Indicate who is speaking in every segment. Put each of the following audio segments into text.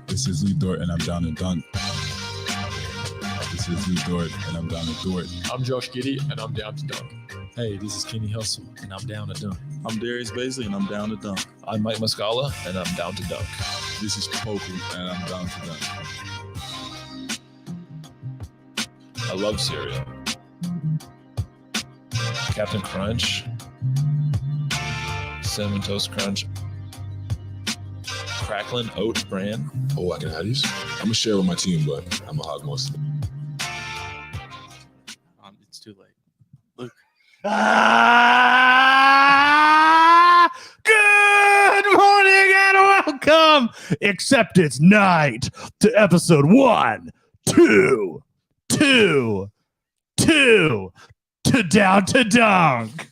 Speaker 1: This is Lee Dort, and I'm down to dunk. This is Lee Dort, and I'm down to Dort.
Speaker 2: I'm Josh Giddey, and I'm down to dunk.
Speaker 3: Hey, this is Kenny Hustle, and I'm down to dunk.
Speaker 4: I'm Darius Baisley, and I'm down to dunk.
Speaker 2: I'm Mike Muscala, and I'm down to dunk.
Speaker 1: This is Poku, and I'm down to dunk.
Speaker 2: I love cereal. Captain Crunch, Cinnamon Toast Crunch, Cracklin' Oat Bran.
Speaker 1: Oh, I can have these. I'm gonna share with my team, but I'm gonna hog most of it.
Speaker 3: It's too late.
Speaker 5: Luke.
Speaker 6: Good morning and welcome, except it's night, to episode 122 to Down to Dunk.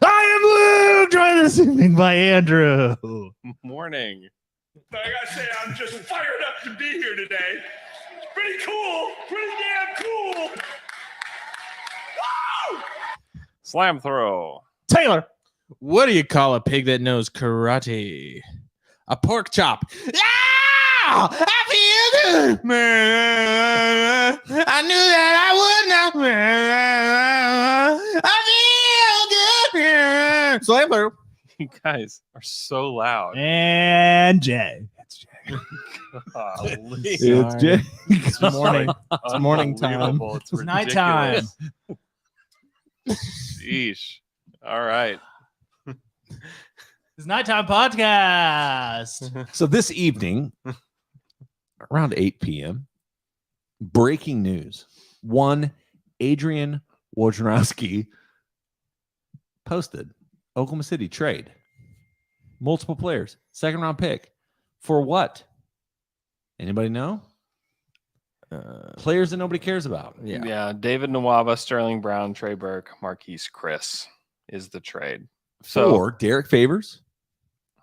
Speaker 6: I am Luke, joined this evening by Andrew.
Speaker 5: Morning.
Speaker 7: But I gotta say, I'm just fired up to be here today. It's pretty cool. Pretty damn cool. Woo!
Speaker 5: Slam throw.
Speaker 6: Taylor.
Speaker 3: What do you call a pig that knows karate? A pork chop.
Speaker 6: Ah! I feel good. I knew that I would now. I feel good. Slammer.
Speaker 5: You guys are so loud.
Speaker 6: And Jay. It's Jay.
Speaker 5: Golly.
Speaker 6: It's Jay.
Speaker 3: It's morning. It's morning time.
Speaker 5: Unbelievable. It's
Speaker 6: nighttime.
Speaker 5: Sheesh. All right.
Speaker 6: It's nighttime podcast.
Speaker 8: So this evening, around 8 p.m., breaking news. One, Adrian Wojnarowski posted Oklahoma City trade. Multiple players. Second round pick. For what? Anybody know? Players that nobody cares about.
Speaker 5: Yeah. David Nwaba, Sterling Brown, Trey Burke, Marquise Chris is the trade. So
Speaker 8: For Derek Favors,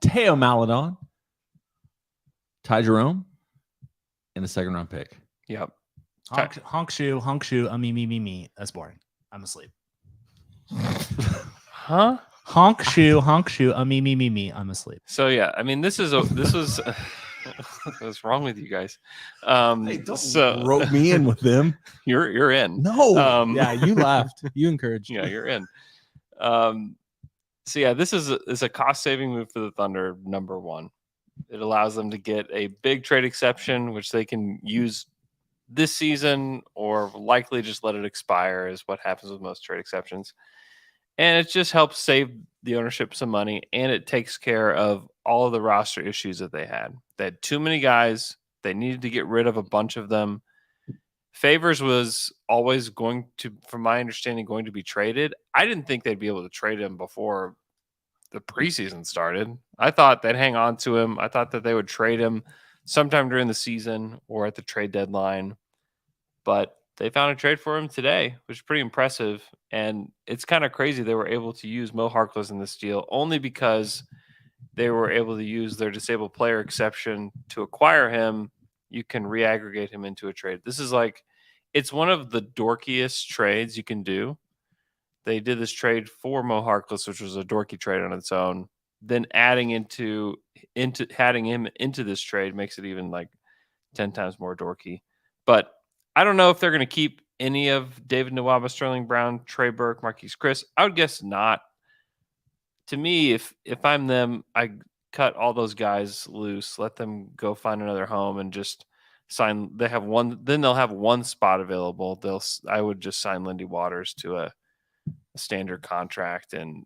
Speaker 8: Teo Maladon, Ty Jerome, and a second round pick.
Speaker 5: Yep.
Speaker 6: Honk shoe, me. That's boring. I'm asleep.
Speaker 5: Huh?
Speaker 6: Honk shoe, me. I'm asleep.
Speaker 5: So yeah, I mean, this was what's wrong with you guys?
Speaker 8: Hey, don't rope me in with them.
Speaker 5: You're in.
Speaker 8: No.
Speaker 3: Yeah, you laughed. You encouraged.
Speaker 5: Yeah, you're in. So yeah, this is a cost saving move for the Thunder. Number one, it allows them to get a big trade exception, which they can use this season or likely just let it expire, is what happens with most trade exceptions. And it just helps save the ownership some money, and it takes care of all of the roster issues that they had. They had too many guys. They needed to get rid of a bunch of them. Favors was always going to, from my understanding, going to be traded. I didn't think they'd be able to trade him before the preseason started. I thought they'd hang on to him. I thought that they would trade him sometime during the season or at the trade deadline. But they found a trade for him today, which is pretty impressive. And it's kind of crazy they were able to use Mo Harkless in this deal only because they were able to use their disabled player exception to acquire him. You can reaggregate him into a trade. This is it's one of the dorkiest trades you can do. They did this trade for Mo Harkless, which was a dorky trade on its own. Then adding him into this trade makes it even 10 times more dorky. But I don't know if they're going to keep any of David Nwaba, Sterling Brown, Trey Burke, Marquise Chris. I would guess not. To me, if I'm them, I cut all those guys loose, let them go find another home, and just They have one. Then they'll have one spot available. I would just sign Lindy Waters to a standard contract and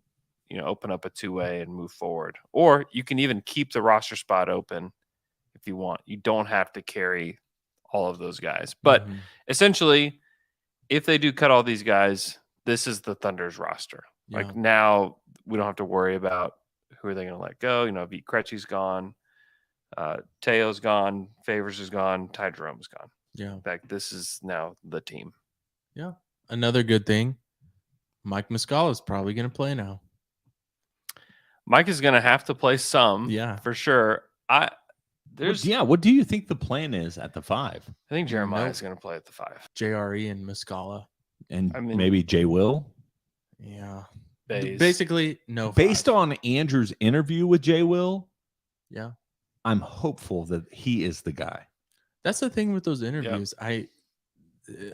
Speaker 5: open up a 2-way and move forward. Or you can even keep the roster spot open if you want. You don't have to carry all of those guys. But essentially, if they do cut all these guys, this is the Thunder's roster.
Speaker 3: Yeah.
Speaker 5: Like now, we don't have to worry about who are they going to let go. Vít Krejci's gone, Teo's gone, Favors is gone, Ty Jerome's gone.
Speaker 3: Yeah.
Speaker 5: In fact, this is now the team.
Speaker 3: Yeah. Another good thing, Mike Muscala is probably going to play now.
Speaker 5: Mike is going to have to play some,
Speaker 3: Yeah,
Speaker 5: for sure.
Speaker 8: What do you think the plan is at the 5?
Speaker 5: I think Jeremiah is going to play at the 5.
Speaker 3: JRE and Muscala.
Speaker 8: And maybe Jay Will?
Speaker 3: Yeah.
Speaker 5: Bays.
Speaker 3: Basically, no.
Speaker 8: Based on Andrew's interview with Jay Will,
Speaker 3: yeah,
Speaker 8: I'm hopeful that he is the guy.
Speaker 3: That's the thing with those interviews.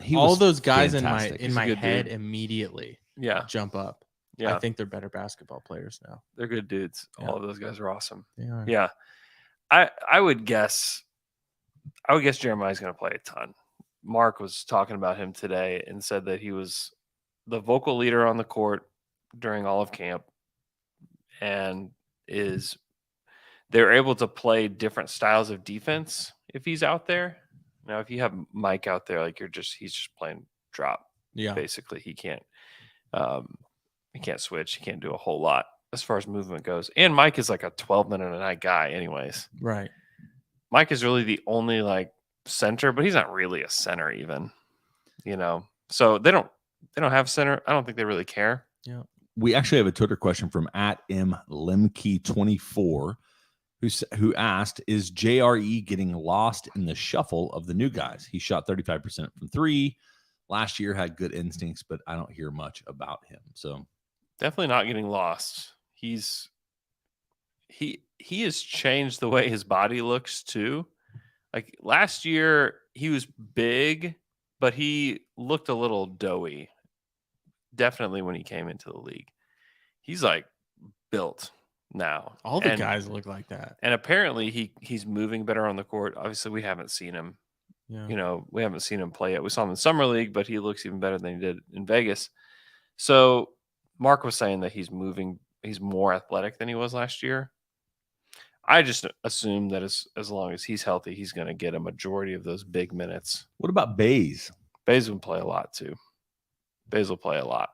Speaker 8: He
Speaker 3: all
Speaker 8: was
Speaker 3: those guys
Speaker 8: fantastic.
Speaker 3: in my head immediately jump up.
Speaker 5: Yeah.
Speaker 3: I think they're better basketball players now.
Speaker 5: They're good dudes.
Speaker 3: Yeah.
Speaker 5: All of those guys are awesome.
Speaker 3: They are.
Speaker 5: Yeah. I would guess Jeremiah's going to play a ton. Mark was talking about him today and said that he was the vocal leader on the court during all of camp and they're able to play different styles of defense if he's out there. Now, if you have Mike out there, like he's just playing drop.
Speaker 3: Yeah.
Speaker 5: Basically, he can't switch. He can't do a whole lot as far as movement goes. And Mike is like a 12-minute a night guy anyways.
Speaker 3: Right.
Speaker 5: Mike is really the only center, but he's not really a center even, so they don't have center. I don't think they really care.
Speaker 3: Yeah.
Speaker 8: We actually have a Twitter question from @mlemke24 who asked, is JRE getting lost in the shuffle of the new guys? He shot 35% from 3 last year, had good instincts, but I don't hear much about him. So
Speaker 5: definitely not getting lost. He has changed the way his body looks too. Like last year, he was big, but he looked a little doughy. Definitely when he came into the league. He's built now.
Speaker 3: All the guys look like that.
Speaker 5: And apparently he's moving better on the court. Obviously, we haven't seen him.
Speaker 3: Yeah.
Speaker 5: We haven't seen him play yet. We saw him in Summer League, but he looks even better than he did in Vegas. So Mark was saying that he's more athletic than he was last year. I just assume that as long as he's healthy, he's going to get a majority of those big minutes.
Speaker 8: what about Bays?
Speaker 5: Bays will play a lot too. Bays will play a lot.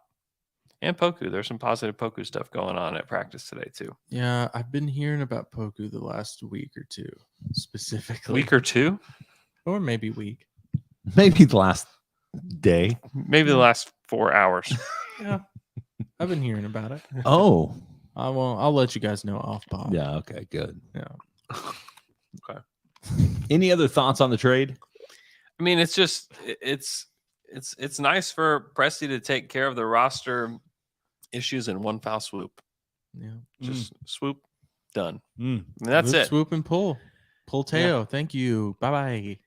Speaker 5: And Poku. There's some positive Poku stuff going on at practice today too.
Speaker 3: Yeah, I've been hearing about Poku the last week or two, specifically.
Speaker 5: Week or two?
Speaker 3: Or maybe week.
Speaker 8: Maybe the last day.
Speaker 5: Maybe the last 4 hours.
Speaker 3: Yeah. I've been hearing about it.
Speaker 8: Oh.
Speaker 3: I'll let you guys know off pod.
Speaker 8: Yeah, okay, good.
Speaker 3: Yeah.
Speaker 5: Okay.
Speaker 8: Any other thoughts on the trade?
Speaker 5: I mean, it's just it's nice for Presti to take care of the roster issues in one foul swoop.
Speaker 3: Yeah.
Speaker 5: Just swoop, done. I
Speaker 8: Mm.
Speaker 5: mean, that's
Speaker 3: Swoop,
Speaker 5: it.
Speaker 3: Swoop and pull. Pull Teo. Thank you. Bye-bye.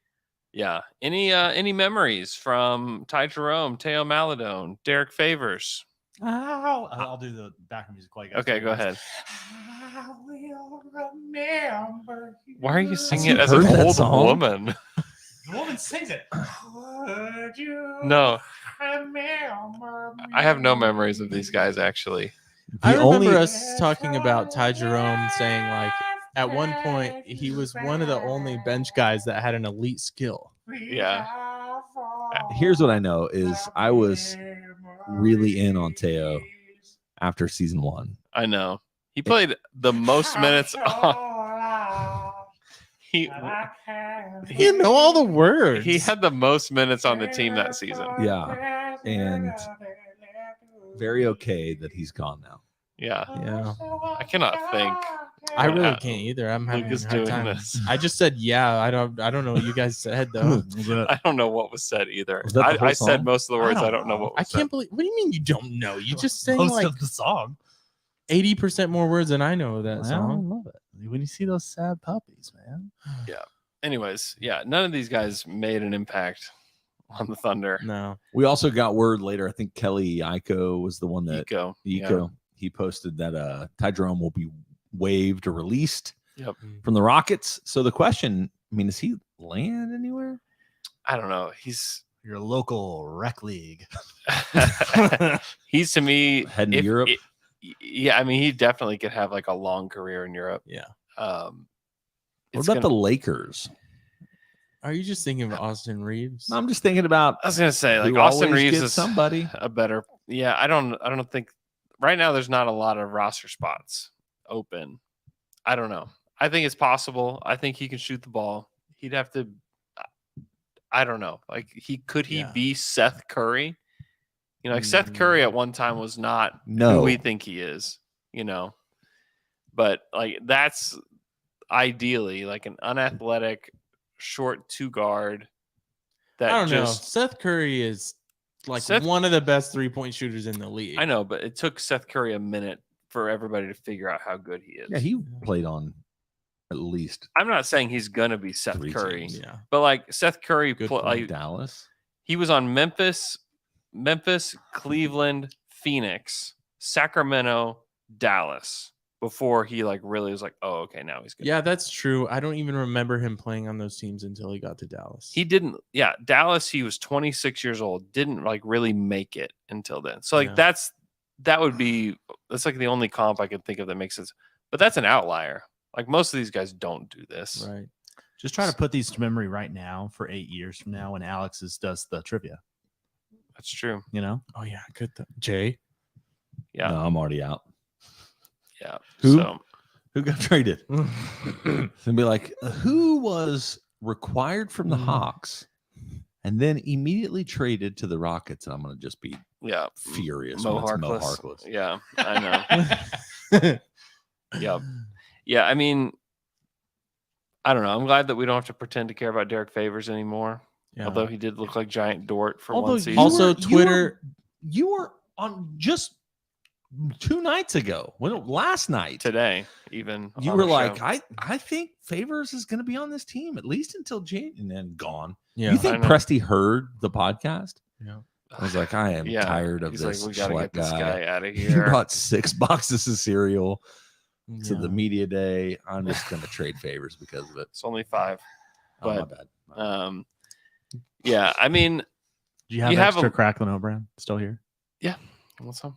Speaker 5: Yeah. Any memories from Ty Jerome, Teo Maladone, Derek Favors?
Speaker 6: I'll do the background music while you guys
Speaker 5: Okay,
Speaker 6: do
Speaker 5: go
Speaker 6: this.
Speaker 5: ahead.
Speaker 6: I will remember you.
Speaker 5: Why are you singing
Speaker 8: you
Speaker 5: it as
Speaker 8: heard
Speaker 5: an
Speaker 8: that
Speaker 5: old
Speaker 8: song?
Speaker 5: woman?
Speaker 6: The woman sings it. Would you
Speaker 5: No,
Speaker 6: remember
Speaker 5: I have no memories of these guys actually.
Speaker 3: I
Speaker 8: The
Speaker 3: remember
Speaker 8: only-
Speaker 3: us talking about Ty Jerome saying, at one point, he was one of the only bench guys that had an elite skill.
Speaker 5: Yeah.
Speaker 8: Here's what I know is I was really in on Teo after season 1.
Speaker 5: I know. He played the most minutes on he
Speaker 3: You know all the words.
Speaker 5: he had the most minutes on the team that season.
Speaker 8: Yeah. And very okay that he's gone now.
Speaker 5: Yeah.
Speaker 3: Yeah.
Speaker 5: I cannot think.
Speaker 3: I really
Speaker 5: Yeah.
Speaker 3: can't either. I'm having
Speaker 5: Lucas
Speaker 3: a hard
Speaker 5: doing
Speaker 3: time.
Speaker 5: this.
Speaker 3: I just said yeah. I don't know what you guys said though.
Speaker 5: I don't know what was said either.
Speaker 8: Was that the whole
Speaker 5: I said
Speaker 8: song?
Speaker 5: most of the words. I don't know
Speaker 6: know.
Speaker 5: what
Speaker 3: I
Speaker 5: was said.
Speaker 3: can't believe. What do you mean you don't know? You just sang
Speaker 6: Most
Speaker 3: like
Speaker 6: of the song.
Speaker 3: 80% more words than I know of that
Speaker 6: I
Speaker 3: song.
Speaker 6: love it. When you see those sad puppies, man.
Speaker 5: Anyways, yeah, none of these guys made an impact on the Thunder.
Speaker 3: No.
Speaker 8: We also got word later. I think Kelly Iko was the one that
Speaker 5: Eco.
Speaker 8: he posted that Ty Jerome will be waived or released
Speaker 5: Yep.
Speaker 8: from the Rockets. So the question, I mean, is he land anywhere?
Speaker 5: I don't know. He's
Speaker 6: Your local rec league.
Speaker 5: he's to me
Speaker 8: Heading to Europe?
Speaker 5: Yeah, I mean, he definitely could have like a long career in Europe.
Speaker 3: Yeah.
Speaker 8: What
Speaker 5: It's
Speaker 8: about the
Speaker 5: gonna-
Speaker 8: Lakers?
Speaker 3: Are you just thinking of Austin Reeves?
Speaker 8: I'm just thinking about
Speaker 5: I was gonna say like
Speaker 8: who
Speaker 5: Austin
Speaker 8: always
Speaker 5: Reeves
Speaker 8: gets
Speaker 5: is
Speaker 8: somebody.
Speaker 5: a better. Yeah, I don't think right now there's not a lot of roster spots open. I don't know. I think it's possible. I think he can shoot the ball. He'd have to. I don't know. Like he
Speaker 3: Yeah.
Speaker 5: be Seth Curry? You know, like Seth Curry at one time was not
Speaker 8: No.
Speaker 5: who we think he is. You know, but like that's ideally like an unathletic short 2 guard. That
Speaker 3: I don't know.
Speaker 5: just
Speaker 3: Seth Curry is like
Speaker 5: Seth-
Speaker 3: one of the best 3-point shooters in the league.
Speaker 5: I know, but it took Seth Curry a minute for everybody to figure out how good he is.
Speaker 8: Yeah, he played on at least
Speaker 5: I'm not saying he's gonna be Seth
Speaker 8: 3
Speaker 5: Curry,
Speaker 8: teams.
Speaker 3: Yeah.
Speaker 5: but like Seth Curry,
Speaker 3: Good
Speaker 5: pl-
Speaker 3: point.
Speaker 5: like
Speaker 8: Dallas.
Speaker 5: he was on Memphis, Cleveland, Phoenix, Sacramento, Dallas before he like really was like, oh, okay, now he's good.
Speaker 3: Yeah, that's true. I don't even remember him playing on those teams until he got to Dallas.
Speaker 5: He didn't. Yeah, Dallas. He was 26 years old. Didn't like really make it until then. So like
Speaker 3: Yeah.
Speaker 5: that's like the only comp I could think of that makes sense. But that's an outlier. Like most of these guys don't do this.
Speaker 3: right.
Speaker 6: Just try to put these to memory right now for 8 years from now when Alex does the trivia.
Speaker 5: That's true.
Speaker 6: You know,
Speaker 3: Oh yeah, good. Jay.
Speaker 5: Yeah.
Speaker 8: No, I'm already out.
Speaker 5: Yeah.
Speaker 8: Who?
Speaker 5: So
Speaker 8: Who got traded? And be like, who was required from the Hawks and then immediately traded to the Rockets? And I'm going to just be
Speaker 5: yeah.
Speaker 8: furious
Speaker 5: Mo
Speaker 8: when it's Mo
Speaker 5: Harkless.
Speaker 8: Harkless.
Speaker 5: Yeah, I know. Yep. Yeah, I mean, I don't know. I'm glad that we don't have to pretend to care about Derek Favors anymore.
Speaker 3: Yeah.
Speaker 5: Although he did look like giant Dort for
Speaker 8: Although
Speaker 5: one season.
Speaker 3: Also, Twitter.
Speaker 8: You were on just 2 nights ago. Last night.
Speaker 5: Today, even
Speaker 8: You
Speaker 5: on
Speaker 8: were
Speaker 5: the
Speaker 8: like,
Speaker 5: show.
Speaker 8: I think Favors is going to be on this team at least until June, and then gone.
Speaker 3: Yeah.
Speaker 8: You think
Speaker 5: I know.
Speaker 8: Presty heard the podcast?
Speaker 3: Yeah.
Speaker 8: I was like, I am
Speaker 5: Yeah,
Speaker 8: tired of
Speaker 5: he's
Speaker 8: this.
Speaker 5: like, we gotta
Speaker 8: Schlecht
Speaker 5: get this guy out of
Speaker 8: He
Speaker 5: here.
Speaker 8: brought 6 boxes of cereal to
Speaker 3: Yeah.
Speaker 8: the media day. I'm just going to trade Favors because of it.
Speaker 5: It's only 5.
Speaker 8: Oh, my
Speaker 5: But,
Speaker 8: bad. My bad.
Speaker 5: Yeah, I mean,
Speaker 6: do you have
Speaker 5: You have
Speaker 6: extra
Speaker 5: a-
Speaker 6: Cracklin O'Brien still here?
Speaker 5: what's up?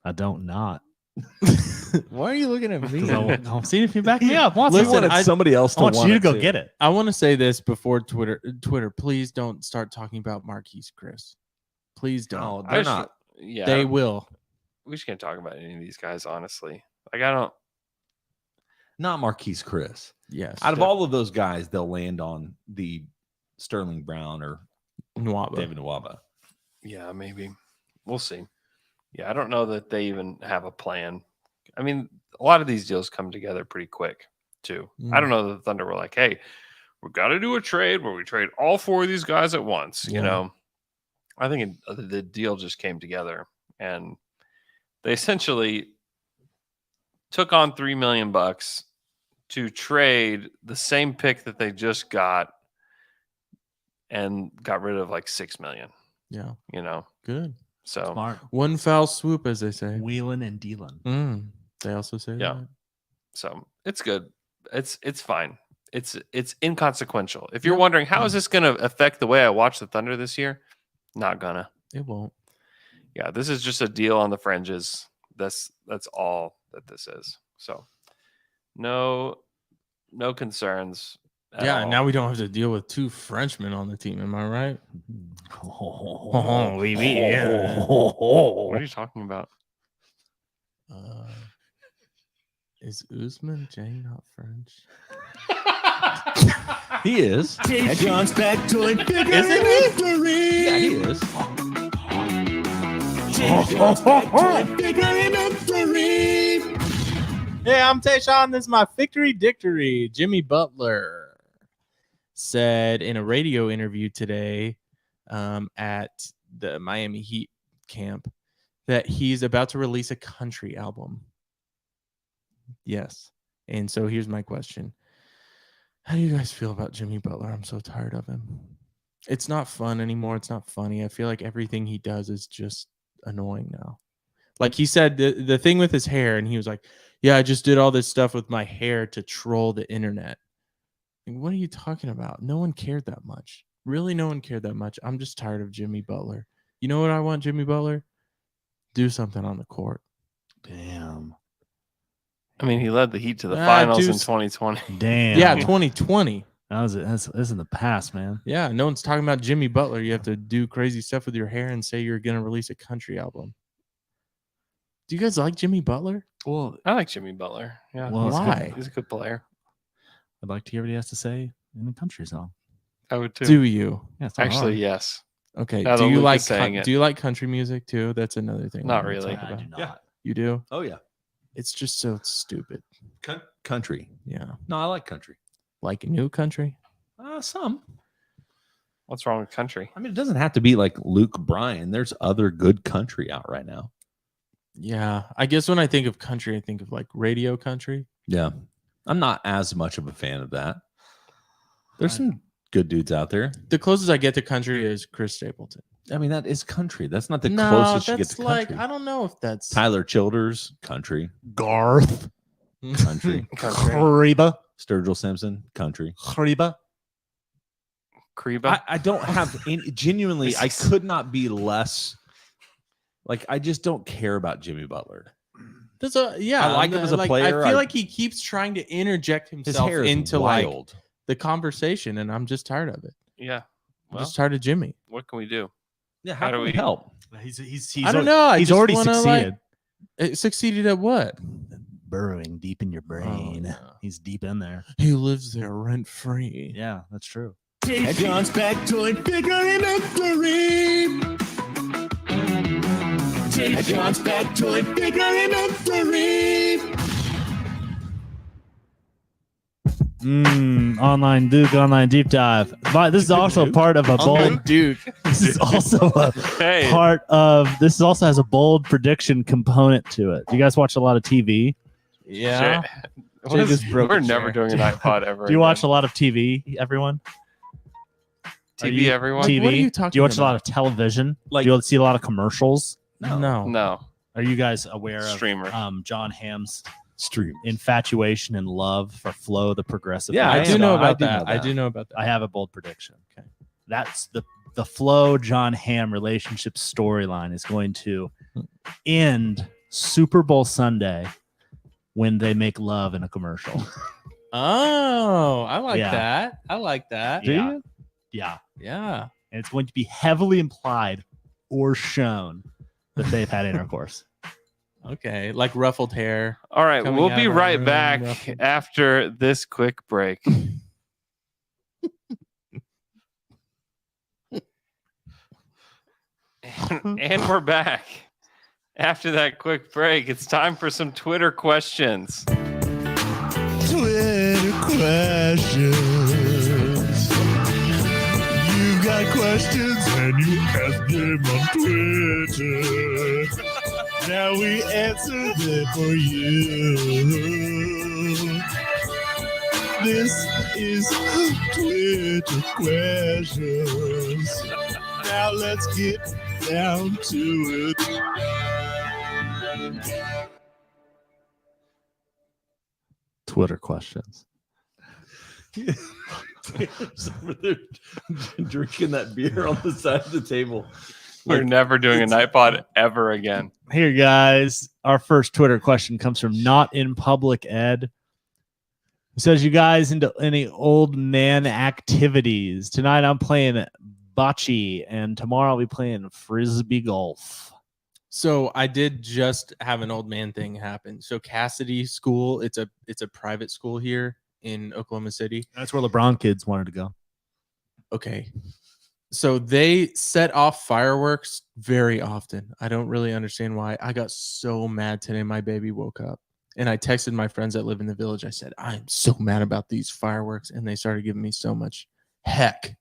Speaker 6: I don't not.
Speaker 3: Why are you looking at me?
Speaker 6: 'Cause I'm seeing if you back me up.
Speaker 8: You
Speaker 3: Listen,
Speaker 8: wanted
Speaker 3: I-
Speaker 8: somebody else
Speaker 6: I
Speaker 8: to
Speaker 6: want you to
Speaker 8: it,
Speaker 6: go
Speaker 8: too.
Speaker 6: get it.
Speaker 3: I want to say this before Twitter, please don't start talking about Marquise Chris. Please don't.
Speaker 8: No,
Speaker 5: I
Speaker 8: they're
Speaker 5: just-
Speaker 8: not.
Speaker 5: Yeah,
Speaker 3: They will.
Speaker 5: we just can't talk about any of these guys, honestly. Like, I don't.
Speaker 8: Not Marquise Chris.
Speaker 3: Yes.
Speaker 8: Out of all of those guys, they'll land on the Sterling Brown or
Speaker 3: Nwaba.
Speaker 8: David Nwaba.
Speaker 5: Yeah, maybe. We'll see. Yeah, I don't know that they even have a plan. I mean, a lot of these deals come together pretty quick, too. I don't know that the Thunder were like, hey, we got to do a trade where we trade all 4 of these guys at once. You
Speaker 3: Yeah.
Speaker 5: know, I think the deal just came together and they essentially took on $3 million to trade the same pick that they just got and got rid of like $6 million,
Speaker 3: Yeah.
Speaker 5: you know?
Speaker 3: Good.
Speaker 5: So
Speaker 6: Smart.
Speaker 3: One foul swoop, as they say.
Speaker 6: Wheeling and dealing.
Speaker 3: They also say
Speaker 5: Yeah.
Speaker 3: that.
Speaker 5: So it's good. It's fine. It's inconsequential. If you're wondering how is this going to affect the way I watch the Thunder this year, not gonna.
Speaker 3: It won't.
Speaker 5: Yeah, this is just a deal on the fringes. That's all that this is. So no concerns. at
Speaker 3: Yeah.
Speaker 5: all.
Speaker 3: Now we don't have to deal with 2 Frenchmen on the team. Am I right?
Speaker 5: What are you talking about?
Speaker 3: Is Usman J not French?
Speaker 8: He is.
Speaker 6: John's back to it.
Speaker 8: Yeah, he is.
Speaker 3: Hey, I'm Tayshawn. This is my victory dictory. Jimmy Butler said in a radio interview today at the Miami Heat camp that he's about to release a country album. Yes. And so here's my question. How do you guys feel about Jimmy Butler? I'm so tired of him. It's not fun anymore. It's not funny. I feel like everything he does is just annoying now. Like he said the thing with his hair, and he was like, yeah, I just did all this stuff with my hair to troll the internet. Like, what are you talking about? No one cared that much. Really, no one cared that much. I'm just tired of Jimmy Butler. You know what I want, Jimmy Butler? Do something on the court.
Speaker 6: Damn.
Speaker 5: I mean, he led the Heat to the finals in
Speaker 3: dude.
Speaker 5: 2020.
Speaker 6: Damn.
Speaker 3: Yeah, 2020.
Speaker 6: That's in the past, man.
Speaker 3: Yeah, no one's talking about Jimmy Butler. You have to do crazy stuff with your hair and say you're going to release a country album. Do you guys like Jimmy Butler?
Speaker 6: Well,
Speaker 5: I like Jimmy Butler. Yeah.
Speaker 6: Well, it's
Speaker 3: Why?
Speaker 5: He's a good player.
Speaker 6: I'd like to hear what he has to say in the country song.
Speaker 5: I would too.
Speaker 3: Do you?
Speaker 6: Yeah, it's not
Speaker 5: Actually,
Speaker 6: hard.
Speaker 5: yes.
Speaker 3: Okay.
Speaker 5: Now that
Speaker 3: Do you
Speaker 5: Luke
Speaker 3: like
Speaker 5: is saying it.
Speaker 3: do you like country music too? That's another thing.
Speaker 5: Not
Speaker 3: I wanna
Speaker 5: really.
Speaker 3: talk
Speaker 6: I
Speaker 3: about.
Speaker 6: do not.
Speaker 8: Yeah.
Speaker 3: You do?
Speaker 8: Oh yeah,
Speaker 3: It's just so stupid.
Speaker 8: country.
Speaker 3: Yeah.
Speaker 8: No, I like country.
Speaker 3: Like new country?
Speaker 8: Some.
Speaker 5: What's wrong with country?
Speaker 8: I mean, it doesn't have to be like Luke Bryan. There's other good country out right now.
Speaker 3: Yeah. I guess when I think of country, I think of like radio country.
Speaker 8: Yeah, I'm not as much of a fan of that. There's some good dudes out there.
Speaker 3: The closest I get to country is Chris Stapleton.
Speaker 8: I mean, that is country. That's not the
Speaker 3: No,
Speaker 8: closest you get
Speaker 3: that's
Speaker 8: to
Speaker 3: like
Speaker 8: country.
Speaker 3: I don't know if that's
Speaker 8: Tyler Childers, country.
Speaker 6: Garth.
Speaker 8: Country.
Speaker 5: Country.
Speaker 6: Reba.
Speaker 8: Sturgill Simpson, country.
Speaker 6: Reba.
Speaker 5: Kreba.
Speaker 8: I don't have any, genuinely, I could not be less. Like, I just don't care about Jimmy Butler.
Speaker 3: That's yeah.
Speaker 8: I like him as a player.
Speaker 3: I feel like he keeps trying to interject
Speaker 8: His
Speaker 3: himself
Speaker 8: hair is
Speaker 3: into like
Speaker 8: wild.
Speaker 3: the conversation, and I'm just tired of it.
Speaker 5: Yeah.
Speaker 3: I'm
Speaker 5: Well,
Speaker 3: just tired of Jimmy.
Speaker 5: what can we do?
Speaker 8: Yeah,
Speaker 5: how
Speaker 8: how
Speaker 5: do
Speaker 8: do we
Speaker 5: we-
Speaker 8: help?
Speaker 6: He's
Speaker 3: I don't know. I
Speaker 6: he's
Speaker 3: just
Speaker 6: already
Speaker 3: wanna,
Speaker 6: succeeded.
Speaker 3: Succeeded at what?
Speaker 6: Burrowing deep in your brain.
Speaker 3: no.
Speaker 6: He's deep in there.
Speaker 3: He lives there rent free.
Speaker 6: Yeah, that's true.
Speaker 7: John's factoid figure victory. John's factoid figure victory.
Speaker 6: Online Duke, online deep dive. But this is also part of a bold.
Speaker 3: Duke.
Speaker 6: This is also a
Speaker 5: Hey.
Speaker 6: part of. This also has a bold prediction component to it. Do you guys watch a lot of TV?
Speaker 3: Yeah.
Speaker 5: What is-
Speaker 3: just broke
Speaker 5: we're
Speaker 3: a
Speaker 5: never
Speaker 3: chair.
Speaker 5: doing an iPod ever.
Speaker 6: Do you watch a
Speaker 5: again.
Speaker 6: lot of TV, everyone?
Speaker 5: TV?
Speaker 6: you-
Speaker 5: Everyone?
Speaker 6: TV?
Speaker 3: What are you
Speaker 6: Do
Speaker 3: talking
Speaker 6: you watch a lot
Speaker 3: about?
Speaker 6: of television?
Speaker 8: Like-
Speaker 6: Do you see a lot of commercials?
Speaker 3: No.
Speaker 5: No.
Speaker 6: Are you guys aware
Speaker 5: Streamer.
Speaker 6: of John Hamm's
Speaker 8: Stream.
Speaker 6: infatuation and love for Flo the Progressive?
Speaker 8: Yeah,
Speaker 3: I
Speaker 6: Dancer?
Speaker 3: do know
Speaker 8: I
Speaker 3: about
Speaker 8: do know
Speaker 3: that. I
Speaker 8: that.
Speaker 3: do know about that.
Speaker 6: I have a bold prediction. Okay. That's the Flo John Hamm relationship storyline is going to end Super Bowl Sunday when they make love in a commercial.
Speaker 3: Oh, I like
Speaker 6: Yeah.
Speaker 3: that. I like that.
Speaker 6: Do you? Yeah.
Speaker 3: Yeah.
Speaker 6: And it's going to be heavily implied or shown that they've had intercourse.
Speaker 3: Okay. Like ruffled hair.
Speaker 5: All right,
Speaker 3: Coming
Speaker 5: we'll
Speaker 3: out
Speaker 5: be
Speaker 3: of our
Speaker 5: right
Speaker 3: room,
Speaker 5: back
Speaker 3: ruffled.
Speaker 5: after this quick break. And we're back. After that quick break, it's time for some Twitter questions.
Speaker 6: Twitter questions. You got questions and you ask them on Twitter. Now we answer them for you. This is Twitter questions. Now let's get down to it. Twitter questions.
Speaker 8: Over there drinking that beer on the side of the table.
Speaker 5: We're never doing an iPod ever again.
Speaker 6: Here, guys. Our first Twitter question comes from Not in Public Ed. Who says, you guys into any old man activities? Tonight I'm playing bocce, and tomorrow I'll be playing frisbee golf.
Speaker 3: So I did just have an old man thing happen. So Cassidy School, it's a private school here in Oklahoma City.
Speaker 6: That's where LeBron kids wanted to go.
Speaker 3: Okay. So they set off fireworks very often. I don't really understand why. I got so mad today. My baby woke up and I texted my friends that live in the village. I said, I'm so mad about these fireworks. And they started giving me so much heck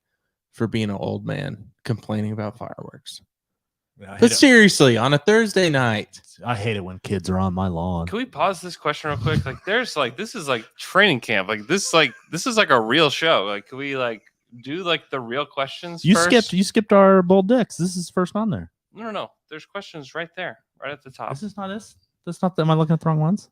Speaker 3: for being an old man complaining about fireworks. But seriously, on a Thursday night.
Speaker 6: I hate it when kids are on my lawn.
Speaker 5: Can we pause this question real quick? Like, there's like, this is like training camp. Like, this is like a real show. Like, can we like do like the real questions?
Speaker 6: You
Speaker 5: first?
Speaker 6: skipped our bold dicks. This is first on there.
Speaker 5: No. There's questions right there, right at the top.
Speaker 6: This is not this. That's not. Am I looking at the wrong ones?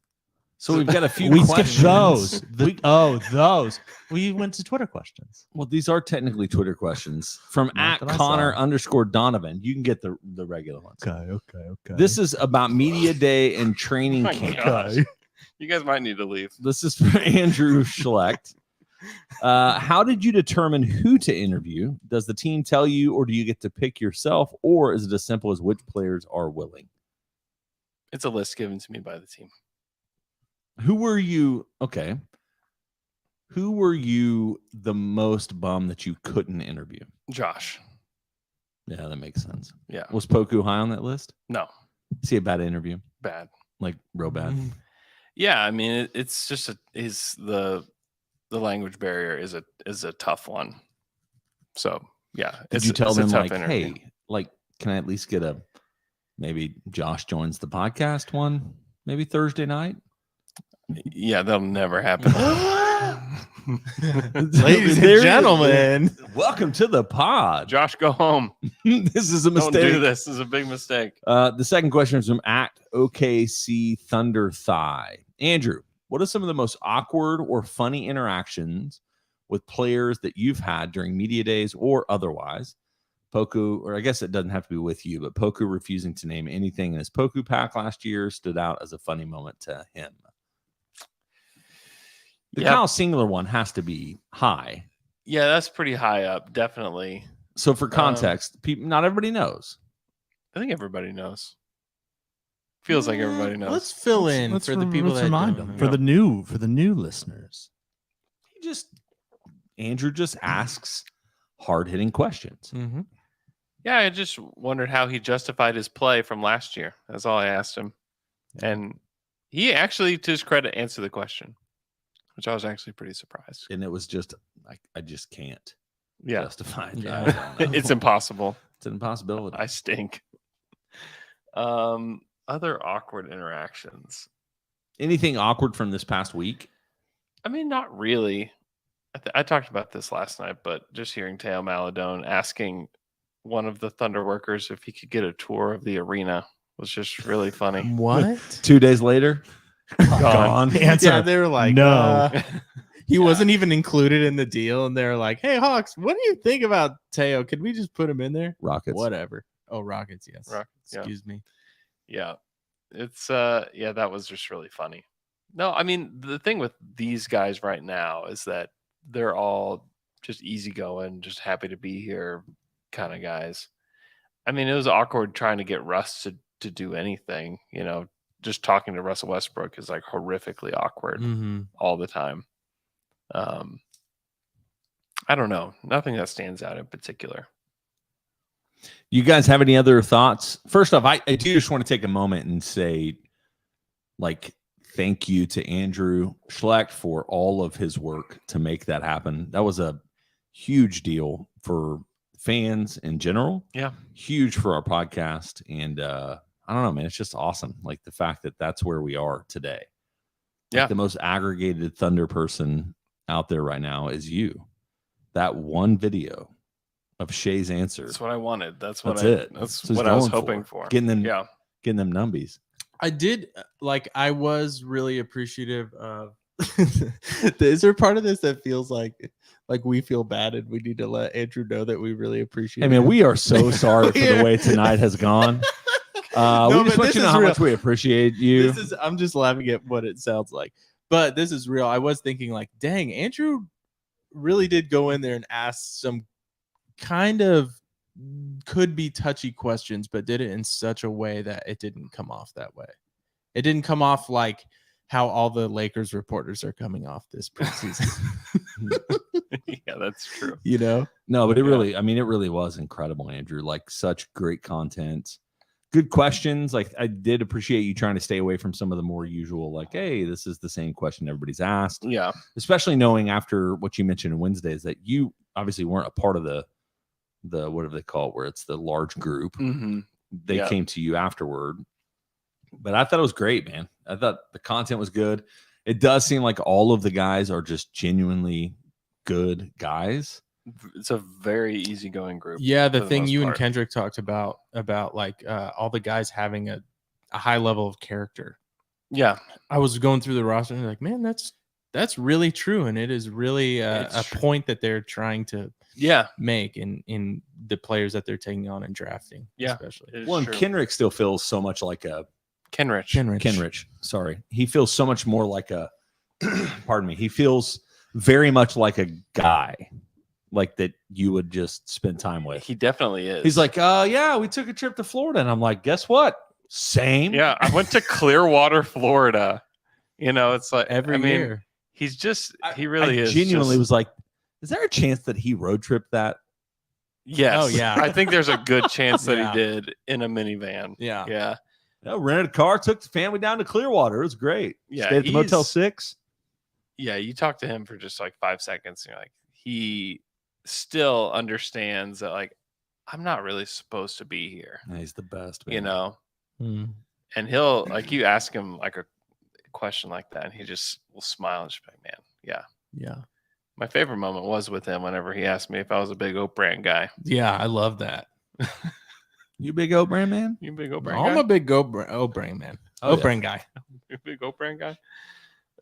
Speaker 8: So we've got a few
Speaker 6: We
Speaker 8: questions.
Speaker 6: skipped those. Those. We went to Twitter questions.
Speaker 8: Well, these are technically Twitter questions from
Speaker 6: Not that I
Speaker 8: @Connor
Speaker 6: saw.
Speaker 8: _Donovan. You can get the regular ones.
Speaker 6: Okay.
Speaker 8: This is about media day and training
Speaker 5: My
Speaker 8: camp.
Speaker 5: gosh. You guys might need to leave.
Speaker 8: This is for Andrew Schlecht. How did you determine who to interview? Does the team tell you, or do you get to pick yourself, or is it as simple as which players are willing?
Speaker 5: It's a list given to me by the team.
Speaker 8: Who were you? Okay. Who were you the most bummed that you couldn't interview?
Speaker 5: Josh.
Speaker 8: Yeah, that makes sense.
Speaker 5: Yeah.
Speaker 8: Was Poku high on that list?
Speaker 5: No.
Speaker 8: Is he a bad interview?
Speaker 5: Bad.
Speaker 8: Like real bad?
Speaker 5: Yeah, I mean it's just the language barrier is a tough one. So yeah.
Speaker 8: Did you tell
Speaker 5: it's a
Speaker 8: them
Speaker 5: tough
Speaker 8: like,
Speaker 5: interview.
Speaker 8: hey, like, can I at least get a maybe Josh joins the podcast one, maybe Thursday night?
Speaker 5: Yeah, that'll never happen.
Speaker 3: Ladies and gentlemen,
Speaker 8: Welcome to the pod.
Speaker 5: Josh, go home.
Speaker 8: This is a
Speaker 5: Don't
Speaker 8: mistake.
Speaker 5: do this. This is a big mistake.
Speaker 8: The second question is from @OKC Thunder Thigh. Andrew, what are some of the most awkward or funny interactions with players that you've had during media days or otherwise? Poku, or I guess it doesn't have to be with you, but Poku refusing to name anything in his Poku pack last year stood out as a funny moment to him. The
Speaker 5: Yep.
Speaker 8: Kyle Singler one has to be high.
Speaker 5: Yeah, that's pretty high up, definitely.
Speaker 8: So for context, people, not everybody knows.
Speaker 5: I think everybody knows. Feels like everybody knows.
Speaker 3: Let's fill in for the people that
Speaker 6: remind
Speaker 3: don't
Speaker 6: them
Speaker 3: know.
Speaker 6: for the new listeners.
Speaker 8: Andrew just asks hard-hitting questions.
Speaker 3: Mm-hmm.
Speaker 5: Yeah, I just wondered how he justified his play from last year. That's all I asked him. And he actually, to his credit, answered the question, which I was actually pretty surprised.
Speaker 8: And it was just, I just can't
Speaker 5: Yeah,
Speaker 8: justify it.
Speaker 3: Yeah.
Speaker 8: I don't know.
Speaker 5: it's impossible.
Speaker 8: It's an impossibility.
Speaker 5: I stink. Other awkward interactions.
Speaker 8: Anything awkward from this past week?
Speaker 5: I mean, not really. I talked about this last night, but just hearing Teo Maladone asking one of the Thunder workers if he could get a tour of the arena was just really funny.
Speaker 3: What?
Speaker 8: 2 days later,
Speaker 5: Gone.
Speaker 6: Answer.
Speaker 3: Yeah, they were like,
Speaker 6: No.
Speaker 3: he wasn't even included in the deal, and they're like, "Hey, Hawks, what do you think about Teo? Could we just put him in there?"
Speaker 8: Rockets.
Speaker 3: Whatever. Oh, Rockets. Yes.
Speaker 5: Rockets, yeah.
Speaker 3: Excuse me.
Speaker 5: Yeah. It's yeah, that was just really funny. No, I mean, the thing with these guys right now is that they're all just easygoing, just happy to be here kind of guys. I mean, it was awkward trying to get Russ to do anything, you know, just talking to Russell Westbrook is like horrifically awkward
Speaker 3: Mm-hmm.
Speaker 5: all the time. I don't know. Nothing that stands out in particular.
Speaker 8: You guys have any other thoughts? First off, I do just want to take a moment and say, like, thank you to Andrew Schlecht for all of his work to make that happen. That was a huge deal for fans in general.
Speaker 5: Yeah.
Speaker 8: Huge for our podcast. And I don't know, man, it's just awesome. Like the fact that that's where we are today. Like,
Speaker 5: Yeah.
Speaker 8: the most aggregated Thunder person out there right now is you. That one video of Shay's answer.
Speaker 5: That's what I wanted. That's
Speaker 8: That's
Speaker 5: what
Speaker 8: it.
Speaker 5: That's
Speaker 8: That's what
Speaker 5: what
Speaker 8: he's
Speaker 5: I was
Speaker 8: going
Speaker 5: hoping for.
Speaker 8: Getting them numbies.
Speaker 3: I did like. I was really appreciative of. Is there part of this that feels like we feel bad and we need to let Andrew know that we really appreciate?
Speaker 8: Hey man,
Speaker 3: him?
Speaker 8: we are so sorry for the way tonight has gone.
Speaker 3: No,
Speaker 8: We just
Speaker 3: but
Speaker 8: want
Speaker 3: this
Speaker 8: you to know
Speaker 3: is
Speaker 8: how
Speaker 3: real.
Speaker 8: much we appreciate you.
Speaker 3: I'm just laughing at what it sounds like, but this is real. I was thinking like, dang, Andrew really did go in there and ask some kind of could be touchy questions, but did it in such a way that it didn't come off that way. It didn't come off like how all the Lakers reporters are coming off this preseason.
Speaker 5: Yeah, that's true.
Speaker 3: You know?
Speaker 8: No, but it really was incredible, Andrew. Like such great content, good questions. Like I did appreciate you trying to stay away from some of the more usual, like, hey, this is the same question everybody's asked.
Speaker 5: Yeah.
Speaker 8: Especially knowing after what you mentioned on Wednesdays that you obviously weren't a part of the whatever they call it, where it's the large group.
Speaker 5: Mm-hmm.
Speaker 8: They
Speaker 5: Yeah.
Speaker 8: came to you afterward. But I thought it was great, man. I thought the content was good. It does seem like all of the guys are just genuinely good guys.
Speaker 5: It's a very easygoing group.
Speaker 3: Yeah, the
Speaker 5: for the
Speaker 3: thing
Speaker 5: most
Speaker 3: you and
Speaker 5: part.
Speaker 3: Kendrick talked about like all the guys having a high level of character.
Speaker 5: Yeah.
Speaker 3: I was going through the roster and like, man, that's really true, and it is really
Speaker 5: It's
Speaker 3: a
Speaker 5: true.
Speaker 3: point that they're trying to
Speaker 5: Yeah.
Speaker 3: make in the players that they're taking on and drafting,
Speaker 5: Yeah.
Speaker 3: especially.
Speaker 5: It is
Speaker 8: Well, and
Speaker 5: true.
Speaker 8: Kenrick still feels so much like a
Speaker 5: Kenrich.
Speaker 8: Sorry, he feels so much more like a. Pardon me. He feels very much like a guy, like that you would just spend time with.
Speaker 5: He definitely is.
Speaker 8: He's like, yeah, we took a trip to Florida, and I'm like, guess what? Same.
Speaker 5: yeah, I went to Clearwater, Florida. It's like
Speaker 3: Every year.
Speaker 5: He's just he
Speaker 8: I
Speaker 5: really is.
Speaker 8: genuinely
Speaker 5: just-
Speaker 8: was like, is there a chance that he road tripped that?
Speaker 5: Yes.
Speaker 3: Oh, yeah.
Speaker 5: I think there's a good chance that
Speaker 3: Yeah.
Speaker 5: he did in a minivan.
Speaker 3: Yeah.
Speaker 5: Yeah.
Speaker 8: No, rented a car, took the family down to Clearwater. It was great.
Speaker 5: Yeah,
Speaker 8: Stayed at the Motel
Speaker 5: he's-
Speaker 8: 6.
Speaker 5: Yeah. You talk to him for just like 5 seconds. And you're like, he still understands that, like, I'm not really supposed to be here,
Speaker 8: Yeah, he's the best.
Speaker 5: you
Speaker 8: man.
Speaker 5: know?
Speaker 3: Mm.
Speaker 5: And he'll, like, you ask him like a question like that, and he just will smile and just be like, man, yeah.
Speaker 3: Yeah.
Speaker 5: My favorite moment was with him whenever he asked me if I was a big Oak brand guy.
Speaker 3: Yeah, I love that.
Speaker 8: You a big old brand man?
Speaker 5: You a big Oak brand
Speaker 3: I'm
Speaker 5: guy?
Speaker 3: a big O'Brien man.
Speaker 8: Oh,
Speaker 3: O'Brien guy.
Speaker 5: You a big Oak brand guy?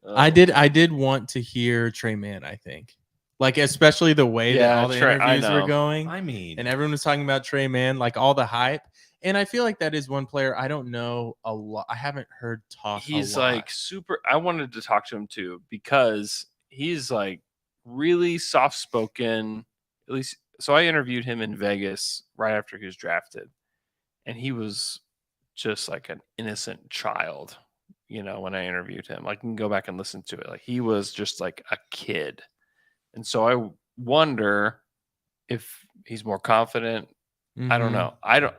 Speaker 3: I did want to hear Trey Mann, I think. Like, especially the way that
Speaker 5: Yeah,
Speaker 3: all the
Speaker 5: Trey- I
Speaker 3: interviews were
Speaker 5: know.
Speaker 3: going.
Speaker 8: I mean,
Speaker 3: And everyone was talking about Trey Mann, like all the hype. And I feel like that is one player I don't know a lot. I haven't heard talk.
Speaker 5: He's
Speaker 3: a lot.
Speaker 5: like super. I wanted to talk to him too because he's like really soft spoken. At least, so I interviewed him in Vegas right after he was drafted, and he was just like an innocent child. When I interviewed him, like, you can go back and listen to it. Like, he was just like a kid, and so I wonder if he's more confident. I don't
Speaker 3: Mhm.
Speaker 5: know.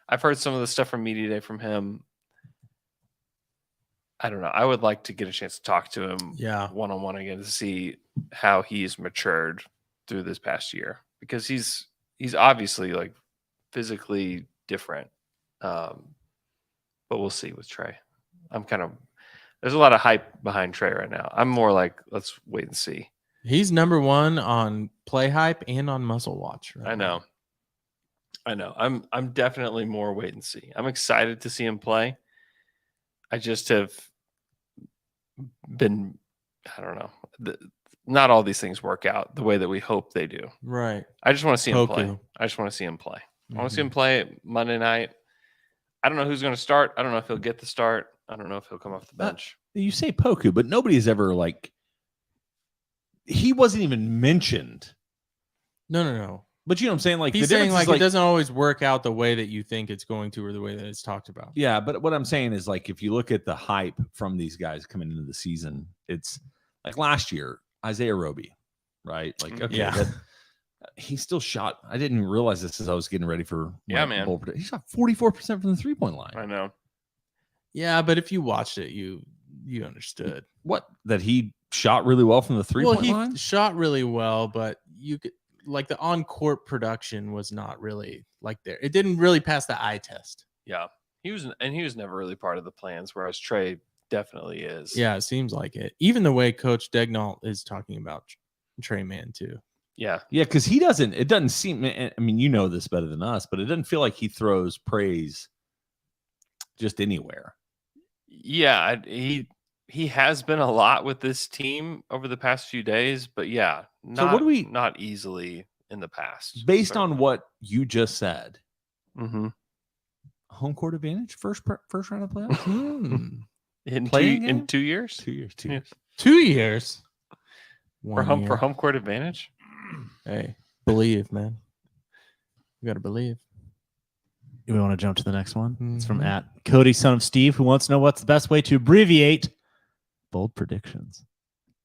Speaker 5: I've heard some of the stuff from Media Day from him. I don't know. I would like to get a chance to talk to him
Speaker 3: Yeah.
Speaker 5: one-on-one again to see how he's matured through this past year, because he's obviously like physically different. But we'll see with Trey. There's a lot of hype behind Trey right now. I'm more like, let's wait and see.
Speaker 3: He's number one on play hype and on muscle watch. Right
Speaker 5: I know. I'm definitely more wait and see. I'm excited to see him play. I just have been, I don't know. Not all these things work out the way that we hope they do.
Speaker 3: Right.
Speaker 5: I just want to see him play.
Speaker 3: Poku.
Speaker 5: I just want to see him play. I want to see
Speaker 3: Mhm.
Speaker 5: him play Monday night. I don't know who's going to start. I don't know if he'll get the start. I don't know if he'll come off the bench.
Speaker 8: you say Poku, but nobody's ever like. He wasn't even mentioned.
Speaker 3: No.
Speaker 8: But you know what I'm saying? Like,
Speaker 3: He's
Speaker 8: the
Speaker 3: saying
Speaker 8: difference
Speaker 3: like
Speaker 8: is,
Speaker 3: it doesn't always work out the way that you think it's going to, or the way that it's talked about.
Speaker 8: Yeah, but what I'm saying is, like, if you look at the hype from these guys coming into the season, it's like last year, Isaiah Roby, right? Like, okay,
Speaker 3: Yeah.
Speaker 8: he still shot. I didn't realize this as I was getting ready for
Speaker 5: Yeah,
Speaker 8: my
Speaker 5: man.
Speaker 8: bowl prediction. He shot 44% from the 3-point line.
Speaker 5: I know.
Speaker 3: Yeah, but if you watched it, you understood.
Speaker 8: What? That he shot really well from the 3-point
Speaker 3: Well, he
Speaker 8: line?
Speaker 3: shot really well, but you could like the on-court production was not really like there. It didn't really pass the eye test.
Speaker 5: Yeah. He was never really part of the plans, whereas Trey definitely is.
Speaker 3: Yeah, it seems like it. Even the way Coach Degnault is talking about Trey Mann too.
Speaker 5: Yeah.
Speaker 8: Yeah, because it doesn't seem, I mean, you know this better than us, but it doesn't feel like he throws praise just anywhere.
Speaker 5: Yeah, he has been a lot with this team over the past few days, but yeah,
Speaker 8: So what do we-
Speaker 5: not easily in the past.
Speaker 8: Based on what you just said,
Speaker 5: Mm-hmm.
Speaker 8: home court advantage, first round of playoffs?
Speaker 3: Hmm.
Speaker 5: in
Speaker 8: Playing
Speaker 5: 2 years
Speaker 8: 2 years, 2
Speaker 5: Yeah.
Speaker 8: years.
Speaker 3: 2 years.
Speaker 5: for home court advantage.
Speaker 3: Hey, believe, man. You gotta believe.
Speaker 6: Do we want to jump to the next one? It's from
Speaker 3: Mhm.
Speaker 6: at Cody, son of Steve, who wants to know what's the best way to abbreviate bold predictions.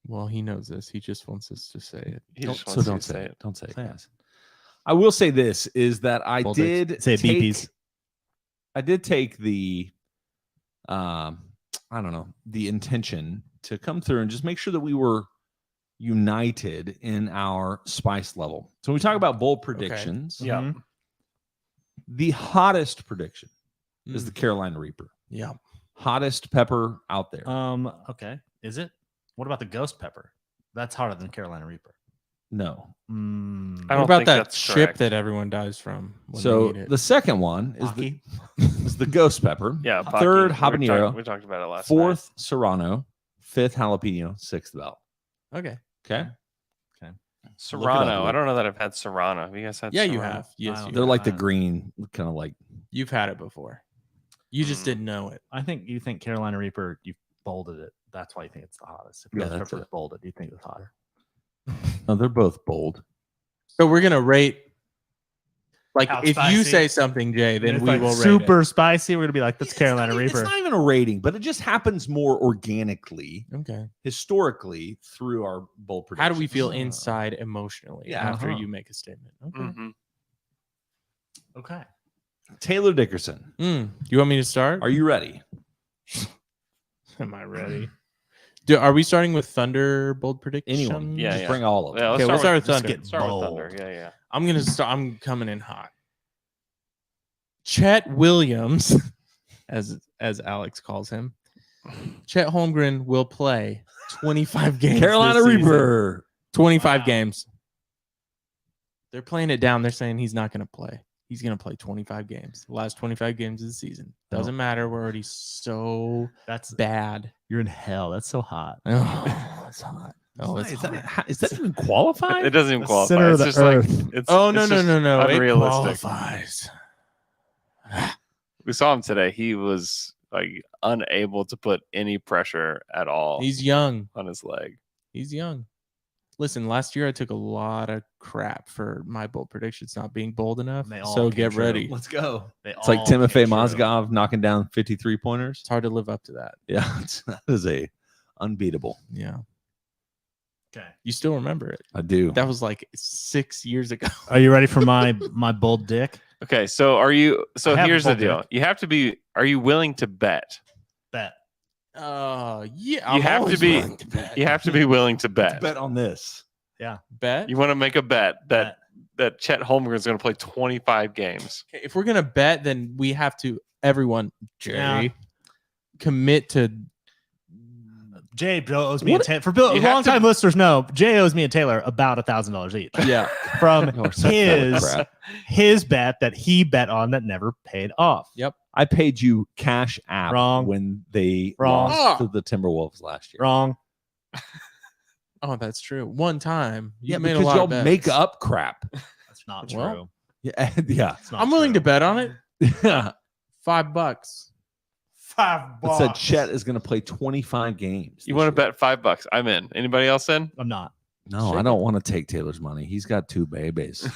Speaker 3: Well, he knows this. He just wants us to say it.
Speaker 5: He just
Speaker 8: So
Speaker 5: wants you
Speaker 8: don't
Speaker 5: to
Speaker 8: say it. Don't say it,
Speaker 6: Say it.
Speaker 8: guys. I will say this is that I
Speaker 3: Bold
Speaker 8: did
Speaker 6: Say
Speaker 8: take,
Speaker 6: BPs.
Speaker 8: I did take the I don't know, the intention to come through and just make sure that we were united in our spice level. So when we talk about bold predictions,
Speaker 5: Yeah.
Speaker 6: Mhm.
Speaker 8: the hottest prediction is
Speaker 3: Mm.
Speaker 8: the Carolina Reaper.
Speaker 3: Yeah.
Speaker 8: Hottest pepper out there.
Speaker 6: Okay. Is it? What about the ghost pepper? That's hotter than Carolina Reaper.
Speaker 8: No.
Speaker 5: I
Speaker 3: What
Speaker 5: don't
Speaker 3: about
Speaker 5: think
Speaker 3: that
Speaker 5: that's
Speaker 3: ship
Speaker 5: correct.
Speaker 3: that everyone dies from? When
Speaker 8: So
Speaker 3: they eat it?
Speaker 8: the second one is the ghost pepper.
Speaker 5: Yeah. Pocky.
Speaker 8: Third
Speaker 5: We
Speaker 8: habanero.
Speaker 5: We talked about it last
Speaker 8: Fourth serrano. Fifth jalapeno. Sixth bell.
Speaker 3: Okay.
Speaker 8: Okay.
Speaker 5: night.
Speaker 8: Look it
Speaker 5: Serrano.
Speaker 8: up.
Speaker 5: I don't know that I've had Serrano. Have you guys had
Speaker 3: Yeah,
Speaker 5: Serrano?
Speaker 3: you have. Yes,
Speaker 6: Wow.
Speaker 3: you
Speaker 8: They're
Speaker 3: have.
Speaker 8: like the green, kind of like.
Speaker 3: You've had it before. You just didn't know it.
Speaker 6: I think you think Carolina Reaper, you bolded it. That's why you think it's the hottest. If
Speaker 8: Yeah,
Speaker 6: Ghost
Speaker 8: that's
Speaker 6: Pepper's
Speaker 8: it.
Speaker 6: bolded, you think it's hotter.
Speaker 8: No, they're both bold.
Speaker 3: So we're gonna rate. Like
Speaker 6: How
Speaker 3: if you
Speaker 6: spicy?
Speaker 3: say something, Jay, then
Speaker 6: If
Speaker 3: we
Speaker 6: like
Speaker 3: will rate
Speaker 6: super spicy. We're gonna be like, that's
Speaker 8: It's
Speaker 6: Carolina
Speaker 8: not even-
Speaker 6: Reaper.
Speaker 8: It's not even a rating, but it just happens more organically,
Speaker 3: it. Okay.
Speaker 8: historically, through our bold predictions.
Speaker 3: How do we feel inside emotionally
Speaker 8: Yeah,
Speaker 3: after
Speaker 6: uh-huh.
Speaker 3: you make a statement? Okay.
Speaker 5: Mhm.
Speaker 6: Okay.
Speaker 8: Taylor Dickerson,
Speaker 3: You want me to start?
Speaker 8: are you ready?
Speaker 3: Am I ready? Are we starting with Thunderbolt prediction?
Speaker 8: Anyone?
Speaker 5: Yeah,
Speaker 8: Just
Speaker 5: yeah.
Speaker 8: bring all of them.
Speaker 5: Yeah,
Speaker 3: Okay, we'll start with Thunder.
Speaker 6: get
Speaker 5: Start with
Speaker 6: bold.
Speaker 5: Thunder. Yeah, yeah.
Speaker 3: I'm gonna start. I'm coming in hot. Chet Williams, as Alex calls him, Chet Holmgren will play 25 games.
Speaker 8: Carolina
Speaker 3: this season.
Speaker 8: Reaper.
Speaker 3: 25
Speaker 6: Wow.
Speaker 3: games. They're playing it down. They're saying he's not going to play. He's going to play 25 games. The last 25 games of the season. Doesn't matter. We're already so
Speaker 6: That's
Speaker 3: bad.
Speaker 6: you're in hell. That's so hot.
Speaker 3: Oh, it's hot. Oh, it's
Speaker 8: Is
Speaker 3: hot.
Speaker 8: is that even qualified?
Speaker 5: It doesn't even
Speaker 6: The
Speaker 5: qualify.
Speaker 6: center of
Speaker 5: It's
Speaker 6: the
Speaker 5: just like
Speaker 6: earth.
Speaker 5: it's.
Speaker 3: Oh no
Speaker 5: it's
Speaker 3: no
Speaker 5: just
Speaker 3: no no! It
Speaker 5: Unrealistic.
Speaker 3: qualifies.
Speaker 5: We saw him today. He was like unable to put any pressure at all
Speaker 3: He's young.
Speaker 5: on his leg.
Speaker 3: He's young. Listen, last year I took a lot of crap for my bold predictions not being bold enough.
Speaker 6: They all
Speaker 3: So
Speaker 6: came
Speaker 3: get
Speaker 6: true.
Speaker 3: ready.
Speaker 8: Let's go.
Speaker 6: They
Speaker 8: It's like
Speaker 6: all
Speaker 8: Timofey
Speaker 6: came true.
Speaker 8: Mozgov knocking down 53 pointers.
Speaker 3: It's hard to live up to that.
Speaker 8: Yeah, that is a unbeatable.
Speaker 3: Yeah.
Speaker 6: Okay.
Speaker 3: You still remember it.
Speaker 8: I do.
Speaker 3: That was like 6 years ago.
Speaker 6: Are you ready for my bold dick?
Speaker 5: Okay, so are you? So
Speaker 6: I have a
Speaker 5: here's the
Speaker 6: full
Speaker 5: deal.
Speaker 6: deck.
Speaker 5: You have to be. Are you willing to bet?
Speaker 6: Bet.
Speaker 3: Yeah.
Speaker 5: You
Speaker 3: I'm
Speaker 5: have to
Speaker 3: always
Speaker 5: be-
Speaker 3: willing to bet.
Speaker 5: You have to be willing to bet.
Speaker 8: Bet on this.
Speaker 3: Bet.
Speaker 5: You want to make a bet
Speaker 6: Bet.
Speaker 5: that Chet Holmgren is going to play 25 games.
Speaker 3: Okay, if we're gonna bet, then we have to everyone, Jerry,
Speaker 6: Yeah.
Speaker 3: commit to.
Speaker 6: Jay owes me
Speaker 8: What-
Speaker 6: a Taylor. For Bill,
Speaker 5: You have
Speaker 6: long-time listeners know, Jay owes me and Taylor about $1,000 each
Speaker 3: Yeah.
Speaker 6: from
Speaker 8: You're such a
Speaker 6: his
Speaker 8: crap.
Speaker 6: his bet that he bet on that never paid off.
Speaker 3: Yep.
Speaker 8: I paid you cash app
Speaker 6: Wrong.
Speaker 8: when they
Speaker 6: Wrong.
Speaker 8: lost to the Timberwolves last year.
Speaker 6: Wrong.
Speaker 3: Oh, that's true. One time, you
Speaker 8: Yeah,
Speaker 3: made a
Speaker 8: because
Speaker 3: lot
Speaker 8: y'all
Speaker 3: of bets.
Speaker 8: make up crap.
Speaker 6: That's not true.
Speaker 3: Well,
Speaker 8: Yeah, yeah.
Speaker 6: It's not
Speaker 3: I'm willing to
Speaker 6: true.
Speaker 3: bet on it.
Speaker 8: yeah.
Speaker 3: $5.
Speaker 6: $5.
Speaker 8: It said Chet is going to play 25 games.
Speaker 5: You
Speaker 8: this
Speaker 5: want
Speaker 8: year.
Speaker 5: to bet $5? I'm in. Anybody else in?
Speaker 6: I'm not.
Speaker 8: No, I don't want to take Taylor's money. He's got 2 babies.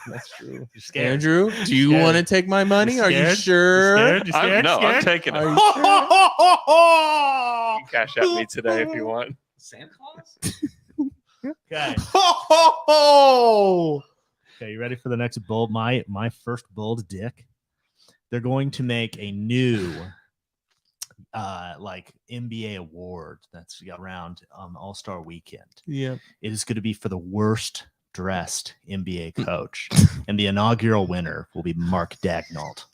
Speaker 3: That's true.
Speaker 6: You're scared.
Speaker 3: Andrew, do you
Speaker 6: Scared.
Speaker 3: want to take my money?
Speaker 6: You
Speaker 3: Are you
Speaker 6: scared?
Speaker 3: sure?
Speaker 6: You scared?
Speaker 5: No, I'm
Speaker 6: Scared?
Speaker 5: taking it.
Speaker 3: Are
Speaker 5: You
Speaker 3: you sure?
Speaker 5: can cash at me today if you want.
Speaker 8: Santa Claus?
Speaker 6: Okay. Okay, you ready for the next bold? My first bold dick. They're going to make a new like NBA award that's around All-Star weekend.
Speaker 3: Yeah.
Speaker 6: It is going to be for the worst dressed NBA coach. And the inaugural winner will be Mark Dagnall.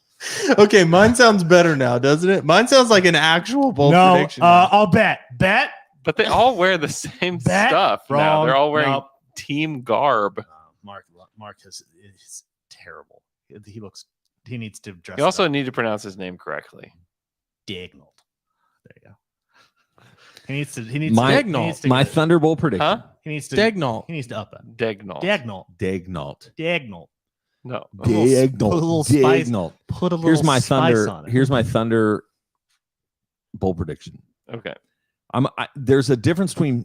Speaker 3: Okay, mine sounds better now, doesn't it? Mine sounds like an actual bold
Speaker 6: No,
Speaker 3: prediction. now.
Speaker 6: I'll bet. Bet.
Speaker 5: But they all wear the same
Speaker 6: Bet?
Speaker 5: stuff now.
Speaker 6: Wrong.
Speaker 5: They're all wearing
Speaker 6: Nope.
Speaker 5: team garb.
Speaker 6: Mark is terrible. He needs to dress.
Speaker 5: You also
Speaker 6: it up.
Speaker 5: need to pronounce his name correctly.
Speaker 6: Dagnall. There you go. He needs to. He needs
Speaker 8: My-
Speaker 6: to. He needs to,
Speaker 8: My Thunderbolt prediction.
Speaker 5: Huh?
Speaker 6: he needs to.
Speaker 3: Dagnall.
Speaker 6: He needs to up it.
Speaker 5: Dagnall.
Speaker 6: Dagnall.
Speaker 8: Dagnall.
Speaker 6: Dagnall.
Speaker 5: No.
Speaker 6: Put a little spice-
Speaker 8: Dagnall.
Speaker 6: Put a little
Speaker 8: Here's my
Speaker 6: spice
Speaker 8: Thunder.
Speaker 6: on it.
Speaker 8: Here's my Thunder bold prediction.
Speaker 5: Okay.
Speaker 8: There's a difference between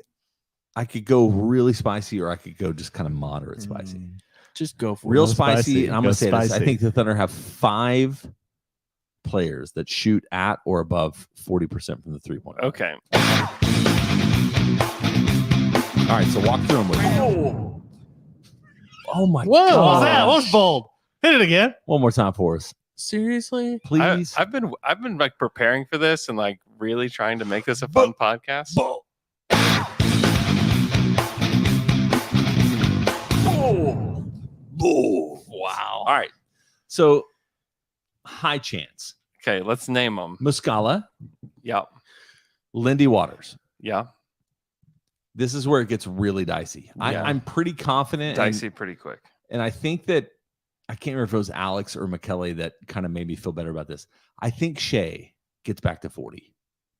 Speaker 8: I could go really spicy or I could go just kind of moderate spicy.
Speaker 3: Just go for
Speaker 8: Real
Speaker 3: it.
Speaker 8: spicy,
Speaker 6: spicy.
Speaker 8: and I'm
Speaker 6: Go
Speaker 8: going to say this. I
Speaker 6: spicy.
Speaker 8: think the Thunder have 5 players that shoot at or above 40% from the 3-point line.
Speaker 5: Okay.
Speaker 8: All right, so walk through them with me. Oh my
Speaker 3: Whoa.
Speaker 6: What was
Speaker 8: God.
Speaker 6: that? What was bold? Hit it again.
Speaker 8: One more time for us,
Speaker 3: Seriously?
Speaker 8: please.
Speaker 5: I've been like preparing for this and like really trying to make this a fun podcast.
Speaker 8: Wow. All right. So high chance.
Speaker 5: Okay, let's name them.
Speaker 8: Muscala,
Speaker 5: Yeah.
Speaker 8: Lindy Waters,
Speaker 5: Yeah.
Speaker 8: This is where it gets really dicey.
Speaker 5: Yeah.
Speaker 8: I'm pretty confident.
Speaker 5: Dicey pretty quick.
Speaker 8: And I think that I can't remember if it was Alex or McKelly that kind of made me feel better about this. I think Shea gets back to 40.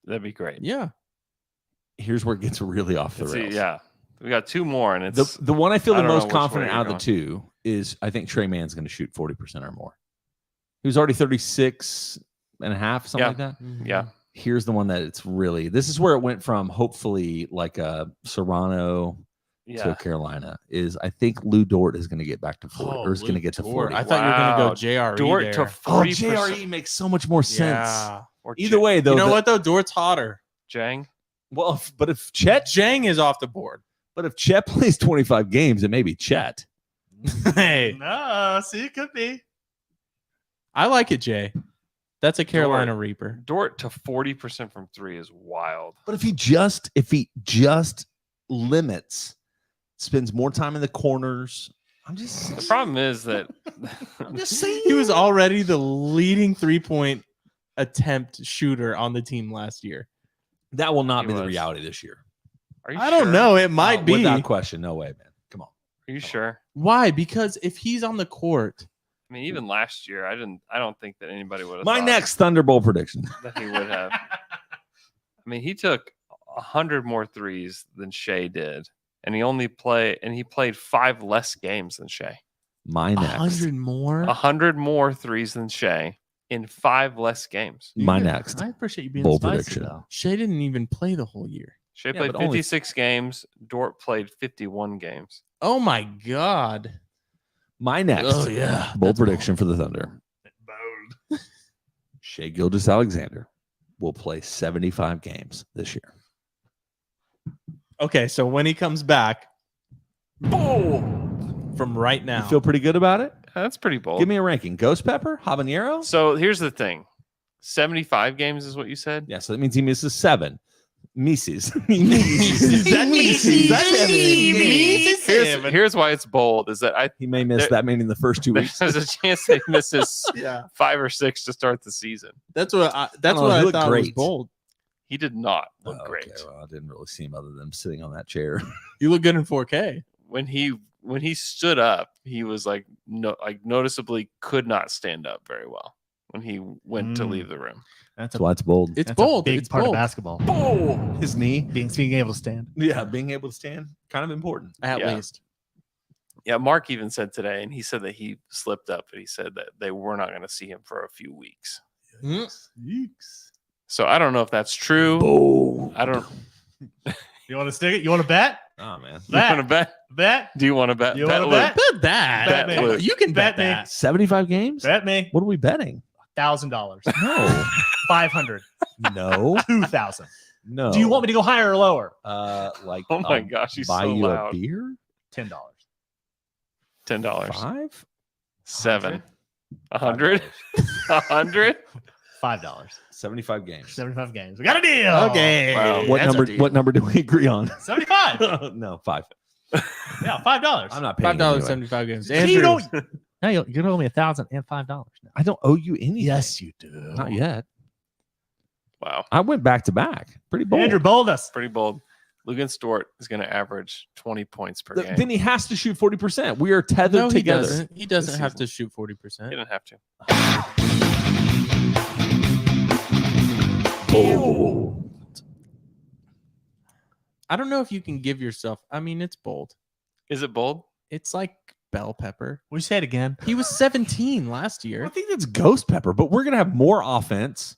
Speaker 5: That'd be great.
Speaker 3: Yeah.
Speaker 8: Here's where it gets really off the rails.
Speaker 5: Yeah. We got 2 more, and it's
Speaker 8: The one I feel
Speaker 5: I
Speaker 8: the
Speaker 5: don't know
Speaker 8: most
Speaker 5: which way
Speaker 8: confident
Speaker 5: you're
Speaker 8: out of the 2 is I think Trey Mann's going to shoot 40% or more. He was already 36 and a half, something like that.
Speaker 5: yeah.
Speaker 8: Here's the one that it's really, this is where it went from hopefully like a Serrano to
Speaker 5: Yeah.
Speaker 8: Carolina is I think Lou Dort is going to get back to 40 or is going to get to 40.
Speaker 3: I thought you were going to
Speaker 5: Wow.
Speaker 3: go JRE
Speaker 5: Dort
Speaker 3: there.
Speaker 5: to
Speaker 8: Oh,
Speaker 5: 40%.
Speaker 8: JRE makes so much more sense.
Speaker 3: Yeah.
Speaker 5: Or
Speaker 8: Either way, though,
Speaker 3: You know what though? Dort's hotter.
Speaker 5: Jang.
Speaker 8: Well, but if Chet,
Speaker 3: Jang is off the board.
Speaker 8: but if Chet plays 25 games, it may be Chet.
Speaker 3: Hey,
Speaker 6: No, see, it could be.
Speaker 3: I like it, Jay. That's a Carolina Reaper.
Speaker 5: Dort to 40% from 3 is wild.
Speaker 8: But if he just limits, spends more time in the corners,
Speaker 5: The problem is that
Speaker 8: I'm just saying
Speaker 3: He was already the leading 3-point attempt shooter on the team last year.
Speaker 8: that will not
Speaker 5: He
Speaker 8: be the
Speaker 5: was.
Speaker 8: reality this year.
Speaker 5: Are you
Speaker 3: I don't
Speaker 5: sure?
Speaker 3: know. It might be.
Speaker 8: Without question. No way, man. Come on.
Speaker 5: Are you sure?
Speaker 3: Why? Because if he's on the court,
Speaker 5: I mean, even last year, I don't think that anybody would have.
Speaker 8: My
Speaker 5: thought
Speaker 8: next Thunderbolt prediction.
Speaker 5: that he would have. I mean, he took 100 more threes than Shea did, and he played 5 less games than Shea.
Speaker 8: My next.
Speaker 3: 100 more.
Speaker 5: 100 more threes than Shea in 5 less games.
Speaker 8: My next.
Speaker 6: I appreciate you being
Speaker 8: Bold
Speaker 6: spicy,
Speaker 8: prediction.
Speaker 6: though.
Speaker 3: Shea didn't even play the whole year.
Speaker 5: Shea
Speaker 8: Yeah,
Speaker 5: played
Speaker 8: but only-
Speaker 5: 56 games. Dort played 51 games.
Speaker 3: Oh my God.
Speaker 8: My next.
Speaker 3: Oh, yeah.
Speaker 8: Bold prediction for the Thunder.
Speaker 6: Bold.
Speaker 8: Shea Gilgeous-Alexander will play 75 games this year.
Speaker 3: Okay, so when he comes back, from right now,
Speaker 8: You feel pretty good about it?
Speaker 5: That's pretty bold.
Speaker 8: Give me a ranking. Ghost Pepper? Habanero?
Speaker 5: So here's the thing: 75 games is what you said.
Speaker 8: Yeah, so that means he misses 7. Mises. That Mises. That's everything.
Speaker 5: Here's why it's bold: is that
Speaker 8: He may miss that many in the first 2 weeks.
Speaker 5: there's a chance that he misses
Speaker 3: yeah,
Speaker 5: 5 or 6 to start the season.
Speaker 3: that's what I
Speaker 8: he
Speaker 3: thought
Speaker 8: looked
Speaker 3: was
Speaker 8: great.
Speaker 3: bold.
Speaker 5: He did not look
Speaker 8: Oh,
Speaker 5: great
Speaker 8: okay, well, I didn't really see him other than sitting on that chair.
Speaker 3: You look good in 4K.
Speaker 5: when he stood up. He was like noticeably could not stand up very well when he went to leave the room.
Speaker 6: That's
Speaker 8: That's why it's bold.
Speaker 3: It's
Speaker 6: that's
Speaker 3: bold.
Speaker 6: a big
Speaker 3: It's
Speaker 6: part
Speaker 3: bold.
Speaker 6: of basketball.
Speaker 8: His knee.
Speaker 6: Being able to stand.
Speaker 8: Yeah, being able to stand. Kind of important.
Speaker 3: At
Speaker 5: Yeah.
Speaker 3: least.
Speaker 5: Yeah, Mark even said today, and he said that he slipped up, but he said that they were not going to see him for a few weeks. So I don't know if that's true.
Speaker 8: Bold.
Speaker 5: I don't.
Speaker 6: You want to stick it? You want to bet?
Speaker 8: Oh, man.
Speaker 5: You want to bet?
Speaker 6: Bet?
Speaker 5: Do you want to bet?
Speaker 6: You
Speaker 5: bet
Speaker 6: wanna bet?
Speaker 3: Bet that.
Speaker 5: Bet
Speaker 6: me.
Speaker 5: Luke.
Speaker 3: You can bet
Speaker 6: Bet me.
Speaker 3: that.
Speaker 8: 75 games?
Speaker 6: Bet me.
Speaker 8: What are we betting?
Speaker 6: $1,000.
Speaker 8: No.
Speaker 6: 500.
Speaker 8: No.
Speaker 6: 2,000.
Speaker 8: No.
Speaker 6: Do you want me to go higher or lower?
Speaker 8: Like,
Speaker 5: Oh my gosh, he's
Speaker 8: buy
Speaker 5: so
Speaker 8: you
Speaker 5: loud.
Speaker 8: a beer?
Speaker 6: $10.
Speaker 5: $10.
Speaker 8: 5?
Speaker 5: 7. 100. 100.
Speaker 6: $5.
Speaker 8: 75 games.
Speaker 6: 75 games. We got a deal.
Speaker 3: Okay.
Speaker 5: Wow.
Speaker 8: What
Speaker 3: That's a
Speaker 8: number?
Speaker 3: deal.
Speaker 8: What number do we agree on?
Speaker 6: 75.
Speaker 8: No, 5.
Speaker 6: Yeah, $5.
Speaker 8: I'm not paying.
Speaker 3: $5,
Speaker 8: anyway.
Speaker 3: 75 games.
Speaker 6: See, you
Speaker 3: Andrew,
Speaker 6: don't. Now you're gonna owe me $1,000 and $5 now.
Speaker 8: I don't owe you anything.
Speaker 6: Yes, you do.
Speaker 8: Not yet.
Speaker 5: Wow.
Speaker 8: I went back to back. Pretty bold.
Speaker 6: Andrew, bold us.
Speaker 5: Pretty bold. Lugan Stort is going to average 20 points per game.
Speaker 8: Then he has to shoot 40%. We are tethered
Speaker 3: no, he
Speaker 8: together.
Speaker 3: doesn't. He doesn't
Speaker 5: This
Speaker 3: have
Speaker 5: season.
Speaker 3: to shoot
Speaker 5: He
Speaker 3: 40%.
Speaker 5: didn't have to.
Speaker 3: I don't know if you can give yourself. I mean, it's bold.
Speaker 5: Is it bold?
Speaker 3: It's like bell pepper.
Speaker 6: Will you say it again?
Speaker 3: He was 17 last
Speaker 8: I
Speaker 3: year.
Speaker 8: think that's ghost pepper, but we're gonna have more offense.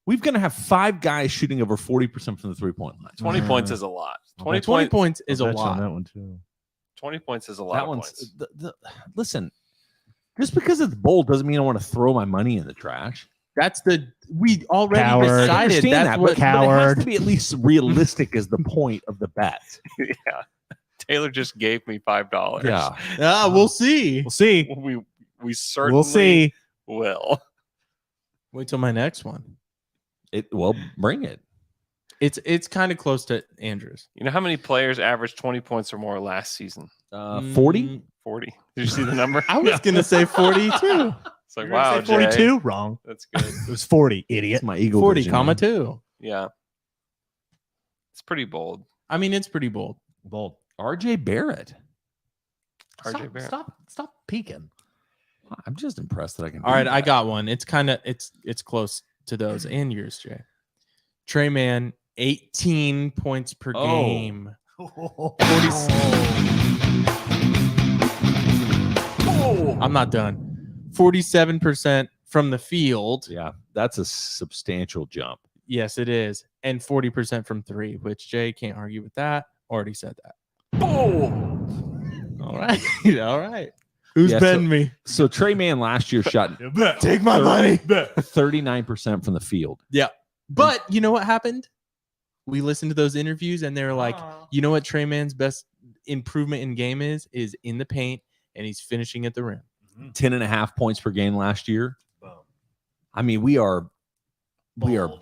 Speaker 8: We're gonna have 5 guys shooting over 40% from the 3-point line.
Speaker 5: 20 points is a lot. 20,
Speaker 3: 20 points is a
Speaker 6: I'll bet you on
Speaker 3: lot.
Speaker 6: that one too.
Speaker 5: 20 points is a lot
Speaker 8: That
Speaker 5: of
Speaker 8: one's
Speaker 5: points.
Speaker 8: listen. Just because it's bold doesn't mean I want to throw my money in the trash.
Speaker 3: That's we already
Speaker 6: Coward.
Speaker 8: I
Speaker 3: decided.
Speaker 8: understand
Speaker 3: That's
Speaker 8: that,
Speaker 3: what
Speaker 8: but it has
Speaker 6: Coward.
Speaker 8: to be at least realistic as the point of the bet.
Speaker 5: Yeah. Taylor just gave me $5.
Speaker 8: Yeah.
Speaker 3: we'll see.
Speaker 6: We'll see.
Speaker 5: We certainly
Speaker 6: We'll see.
Speaker 5: will.
Speaker 3: Wait till my next one.
Speaker 8: Well, bring it.
Speaker 3: It's kind of close to Andrew's.
Speaker 5: You know how many players averaged 20 points or more last season?
Speaker 8: 40?
Speaker 3: Mm,
Speaker 5: 40. Did you see the number?
Speaker 3: I was gonna say 42.
Speaker 5: It's like,
Speaker 6: You're gonna
Speaker 5: wow,
Speaker 6: say 42?
Speaker 5: Jay,
Speaker 6: Wrong.
Speaker 5: that's good.
Speaker 6: It was 40, idiot.
Speaker 8: It's my eagle
Speaker 3: 40,
Speaker 8: vision,
Speaker 3: comma
Speaker 8: man.
Speaker 3: 2.
Speaker 5: Yeah. It's pretty bold.
Speaker 3: I mean, it's pretty bold.
Speaker 6: Bold.
Speaker 8: RJ Barrett.
Speaker 5: RJ Barrett.
Speaker 6: Stop peeking.
Speaker 8: I'm just impressed that I can.
Speaker 3: All right,
Speaker 8: do
Speaker 3: I
Speaker 8: that.
Speaker 3: got one. It's kind of it's close to those and yours, Jay. Trey Man, 18 points per game. 40. I'm not done. 47% from the field.
Speaker 8: Yeah, that's a substantial jump.
Speaker 3: Yes, it is. And 40% from three, which Jay can't argue with that. Already said that. All right. All right. Who's
Speaker 8: Yeah,
Speaker 3: betting me?
Speaker 8: So Trey Man last year shot
Speaker 3: Take my money.
Speaker 8: 39% from the field.
Speaker 3: Yeah. But you know what happened? We listened to those interviews and they were like, you know what Trey Man's best improvement in game is in the paint, and he's finishing at the rim.
Speaker 8: 10.5 points per game last year. I mean, we are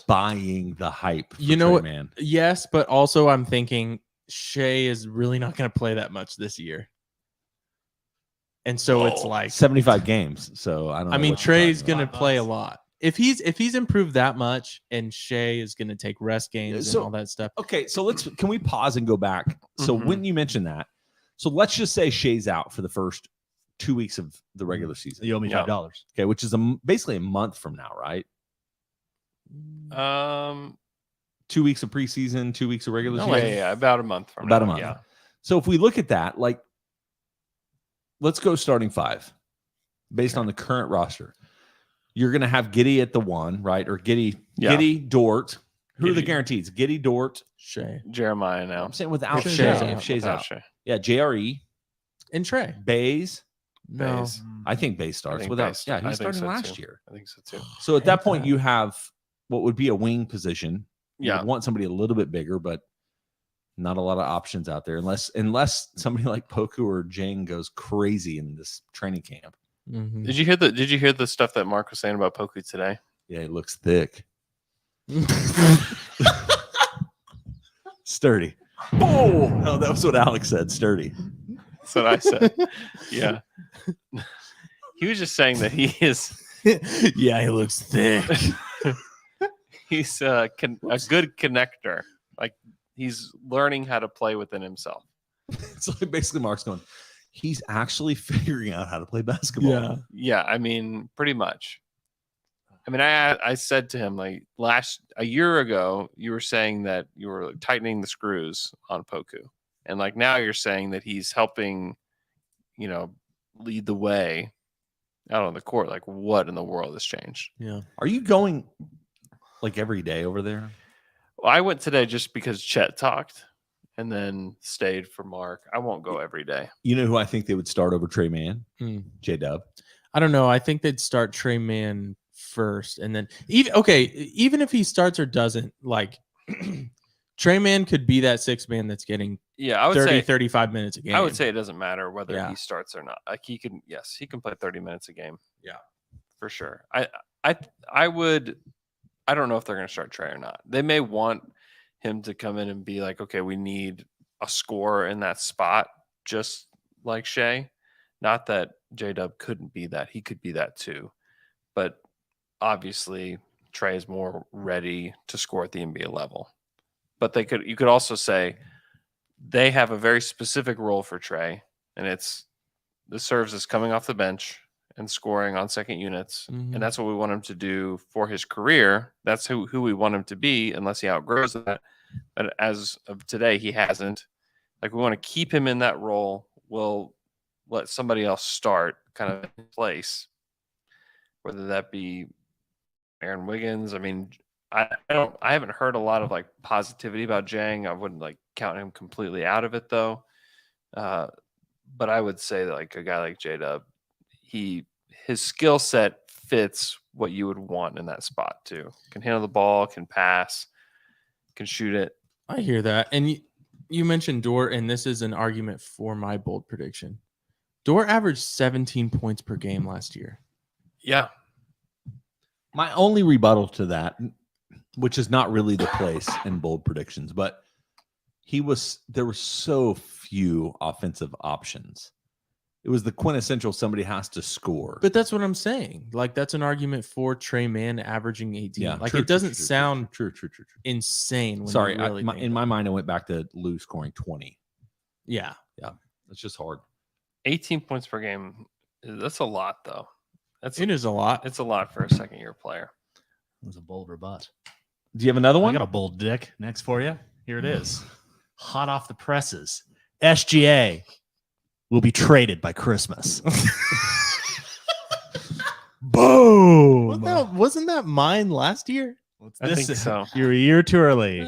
Speaker 8: buying the hype for
Speaker 3: You know
Speaker 8: Trey
Speaker 3: what?
Speaker 8: Man.
Speaker 3: Yes, but also I'm thinking Shea is really not going to play that much this year. And so it's like
Speaker 8: 75 games. So I don't know.
Speaker 3: I mean,
Speaker 8: what you're
Speaker 3: Trey's
Speaker 8: talking
Speaker 3: going to
Speaker 8: about.
Speaker 3: play a lot. If he's improved that much, and Shea is going to take rest games
Speaker 8: So-
Speaker 3: and all that stuff.
Speaker 8: Okay, so can we pause and go back? So
Speaker 5: Mhm.
Speaker 8: when you mentioned that, so let's just say Shea's out for the first 2 weeks of the regular season.
Speaker 6: You owe me
Speaker 5: Yeah.
Speaker 6: $5.
Speaker 8: Okay, which is basically a month from now, right? 2 weeks of preseason, 2 weeks of regular
Speaker 5: No,
Speaker 8: season.
Speaker 5: yeah, about a month from
Speaker 8: About
Speaker 5: now.
Speaker 8: a month.
Speaker 5: Yeah.
Speaker 8: So if we look at that, like, let's go starting five based on the current roster. You're going to have Giddey at the one, right? Or
Speaker 5: Yeah.
Speaker 8: Giddey, Dort. Who are the
Speaker 5: Giddey.
Speaker 8: guarantees? Giddey, Dort.
Speaker 3: Shea
Speaker 5: Jeremiah now.
Speaker 8: I'm saying without
Speaker 3: If
Speaker 8: Shea.
Speaker 3: Shea's
Speaker 8: If
Speaker 3: out.
Speaker 8: Shea's
Speaker 5: Without
Speaker 8: out.
Speaker 5: Shea.
Speaker 8: Yeah, JRE,
Speaker 3: and Trey.
Speaker 8: Bays.
Speaker 3: No.
Speaker 5: Bays.
Speaker 8: I think Bays starts
Speaker 5: think
Speaker 8: without.
Speaker 5: Bays-
Speaker 8: Yeah,
Speaker 5: I
Speaker 8: he
Speaker 5: think
Speaker 8: started
Speaker 5: so,
Speaker 8: last
Speaker 5: too.
Speaker 8: year.
Speaker 5: I think so too.
Speaker 8: So at that
Speaker 3: Hate
Speaker 8: point,
Speaker 3: that.
Speaker 8: you have what would be a wing position. You
Speaker 5: Yeah.
Speaker 8: would want somebody a little bit bigger, but not a lot of options out there unless somebody like Poku or Jang goes crazy in this training camp.
Speaker 3: Mhm.
Speaker 5: Did you hear the stuff that Mark was saying about Poku today?
Speaker 8: Yeah, he looks thick, sturdy. Oh no, that was what Alex said. Sturdy.
Speaker 5: That's what I said. Yeah. He was just saying that he is
Speaker 3: Yeah, he looks thick.
Speaker 5: he's a good connector. Like he's learning how to play within himself.
Speaker 8: So basically, Mark's going. He's actually figuring out how to play basketball.
Speaker 3: Yeah.
Speaker 5: Yeah, I mean, pretty much. I mean, I said to him like a year ago, you were saying that you were tightening the screws on Poku, and like now you're saying that he's helping, lead the way out on the court. Like, what in the world has changed?
Speaker 3: Yeah.
Speaker 8: Are you going like every day over there?
Speaker 5: Well, I went today just because Chet talked, and then stayed for Mark. I won't go every day.
Speaker 8: You know who I think they would start over Trey Man?
Speaker 3: Hmm.
Speaker 8: J-Dub.
Speaker 3: I don't know. I think they'd start Trey Man first, and then even if he starts or doesn't, like Trey Man could be that sixth man that's getting
Speaker 5: Yeah, I would
Speaker 3: 30,
Speaker 5: say
Speaker 3: 35 minutes a game.
Speaker 5: I would say it doesn't matter whether
Speaker 3: Yeah.
Speaker 5: he starts or not. Like he can play 30 minutes a game.
Speaker 3: Yeah.
Speaker 5: For sure. I don't know if they're going to start Trey or not. They may want him to come in and be like, okay, we need a scorer in that spot, just like Shea. Not that J-Dub couldn't be that. He could be that too. But obviously Trey is more ready to score at the NBA level. But you could also say they have a very specific role for Trey, and this serves as coming off the bench and scoring on second units.
Speaker 3: Mhm.
Speaker 5: And that's what we want him to do for his career. That's who we want him to be, unless he outgrows that. But as of today, he hasn't. Like, we want to keep him in that role. We'll let somebody else start kind of in place, whether that be Aaron Wiggins. I mean, I haven't heard a lot of like positivity about Jang. I wouldn't like count him completely out of it though. But I would say that, like, a guy like J-Dub, his skill set fits what you would want in that spot too. Can handle the ball, can pass, can shoot it.
Speaker 3: I hear that. And you mentioned Dort, and this is an argument for my bold prediction. Dort averaged 17 points per game last year.
Speaker 5: Yeah.
Speaker 8: My only rebuttal to that, which is not really the place in bold predictions, but there were so few offensive options. It was the quintessential somebody has to score.
Speaker 3: But that's what I'm saying. Like that's an argument for Trey Mann averaging 18.
Speaker 8: Yeah,
Speaker 3: like
Speaker 8: true,
Speaker 3: it doesn't
Speaker 8: true,
Speaker 3: sound
Speaker 8: true.
Speaker 3: insane. When
Speaker 8: Sorry,
Speaker 3: you really think
Speaker 8: in my
Speaker 3: about it.
Speaker 8: mind, I went back to Lou scoring 20.
Speaker 3: Yeah.
Speaker 8: It's just hard.
Speaker 5: 18 points per game. That's a lot, though.
Speaker 3: It is a lot.
Speaker 5: It's a lot for a second-year player.
Speaker 6: It was a bold rebut.
Speaker 8: Do you have another
Speaker 6: I
Speaker 8: one?
Speaker 6: got a bold dick next for you. Here it is. Hot off the presses. SGA will be traded by Christmas. Boom.
Speaker 3: Wasn't that mine last year?
Speaker 5: I think so.
Speaker 6: You're a year too early.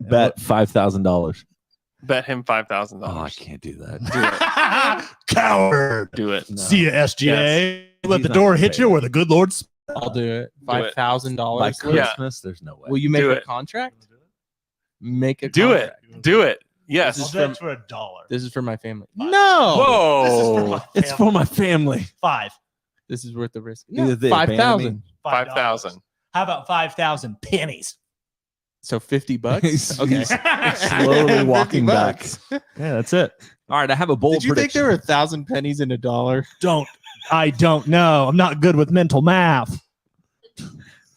Speaker 8: Bet $5,000.
Speaker 5: Bet him $5,000.
Speaker 8: Oh, I can't do that.
Speaker 6: Coward.
Speaker 5: Do it.
Speaker 8: No.
Speaker 6: See ya, SGA. Let
Speaker 8: He's
Speaker 6: the
Speaker 8: not
Speaker 6: door
Speaker 8: gonna
Speaker 6: hit
Speaker 8: pay
Speaker 6: you
Speaker 8: it.
Speaker 6: where the good Lord.
Speaker 3: I'll do it.
Speaker 5: Do it.
Speaker 8: By
Speaker 3: $5,000.
Speaker 8: Christmas, there's no way.
Speaker 3: Will you make
Speaker 5: Do
Speaker 3: a
Speaker 5: it.
Speaker 3: contract? Make a
Speaker 5: Do
Speaker 3: contract.
Speaker 5: it. Do it. Yes.
Speaker 3: This is
Speaker 6: I'll bet
Speaker 3: from-
Speaker 6: for $1.
Speaker 3: This is for my family.
Speaker 6: Fine.
Speaker 3: No.
Speaker 5: Whoa.
Speaker 8: It's for my family.
Speaker 6: $5.
Speaker 3: This is worth the risk.
Speaker 8: Either
Speaker 3: No,
Speaker 8: they abandon
Speaker 3: 5,000.
Speaker 8: me-
Speaker 5: 5,000.
Speaker 6: How about 5,000 pennies?
Speaker 3: So $50.
Speaker 8: He's-
Speaker 3: Okay.
Speaker 8: he's slowly walking back.
Speaker 3: $50.
Speaker 6: Yeah, that's it.
Speaker 8: All right, I have a bold
Speaker 3: Did you think
Speaker 8: prediction.
Speaker 3: there were 1,000 pennies in $1?
Speaker 6: I don't know. I'm not good with mental math.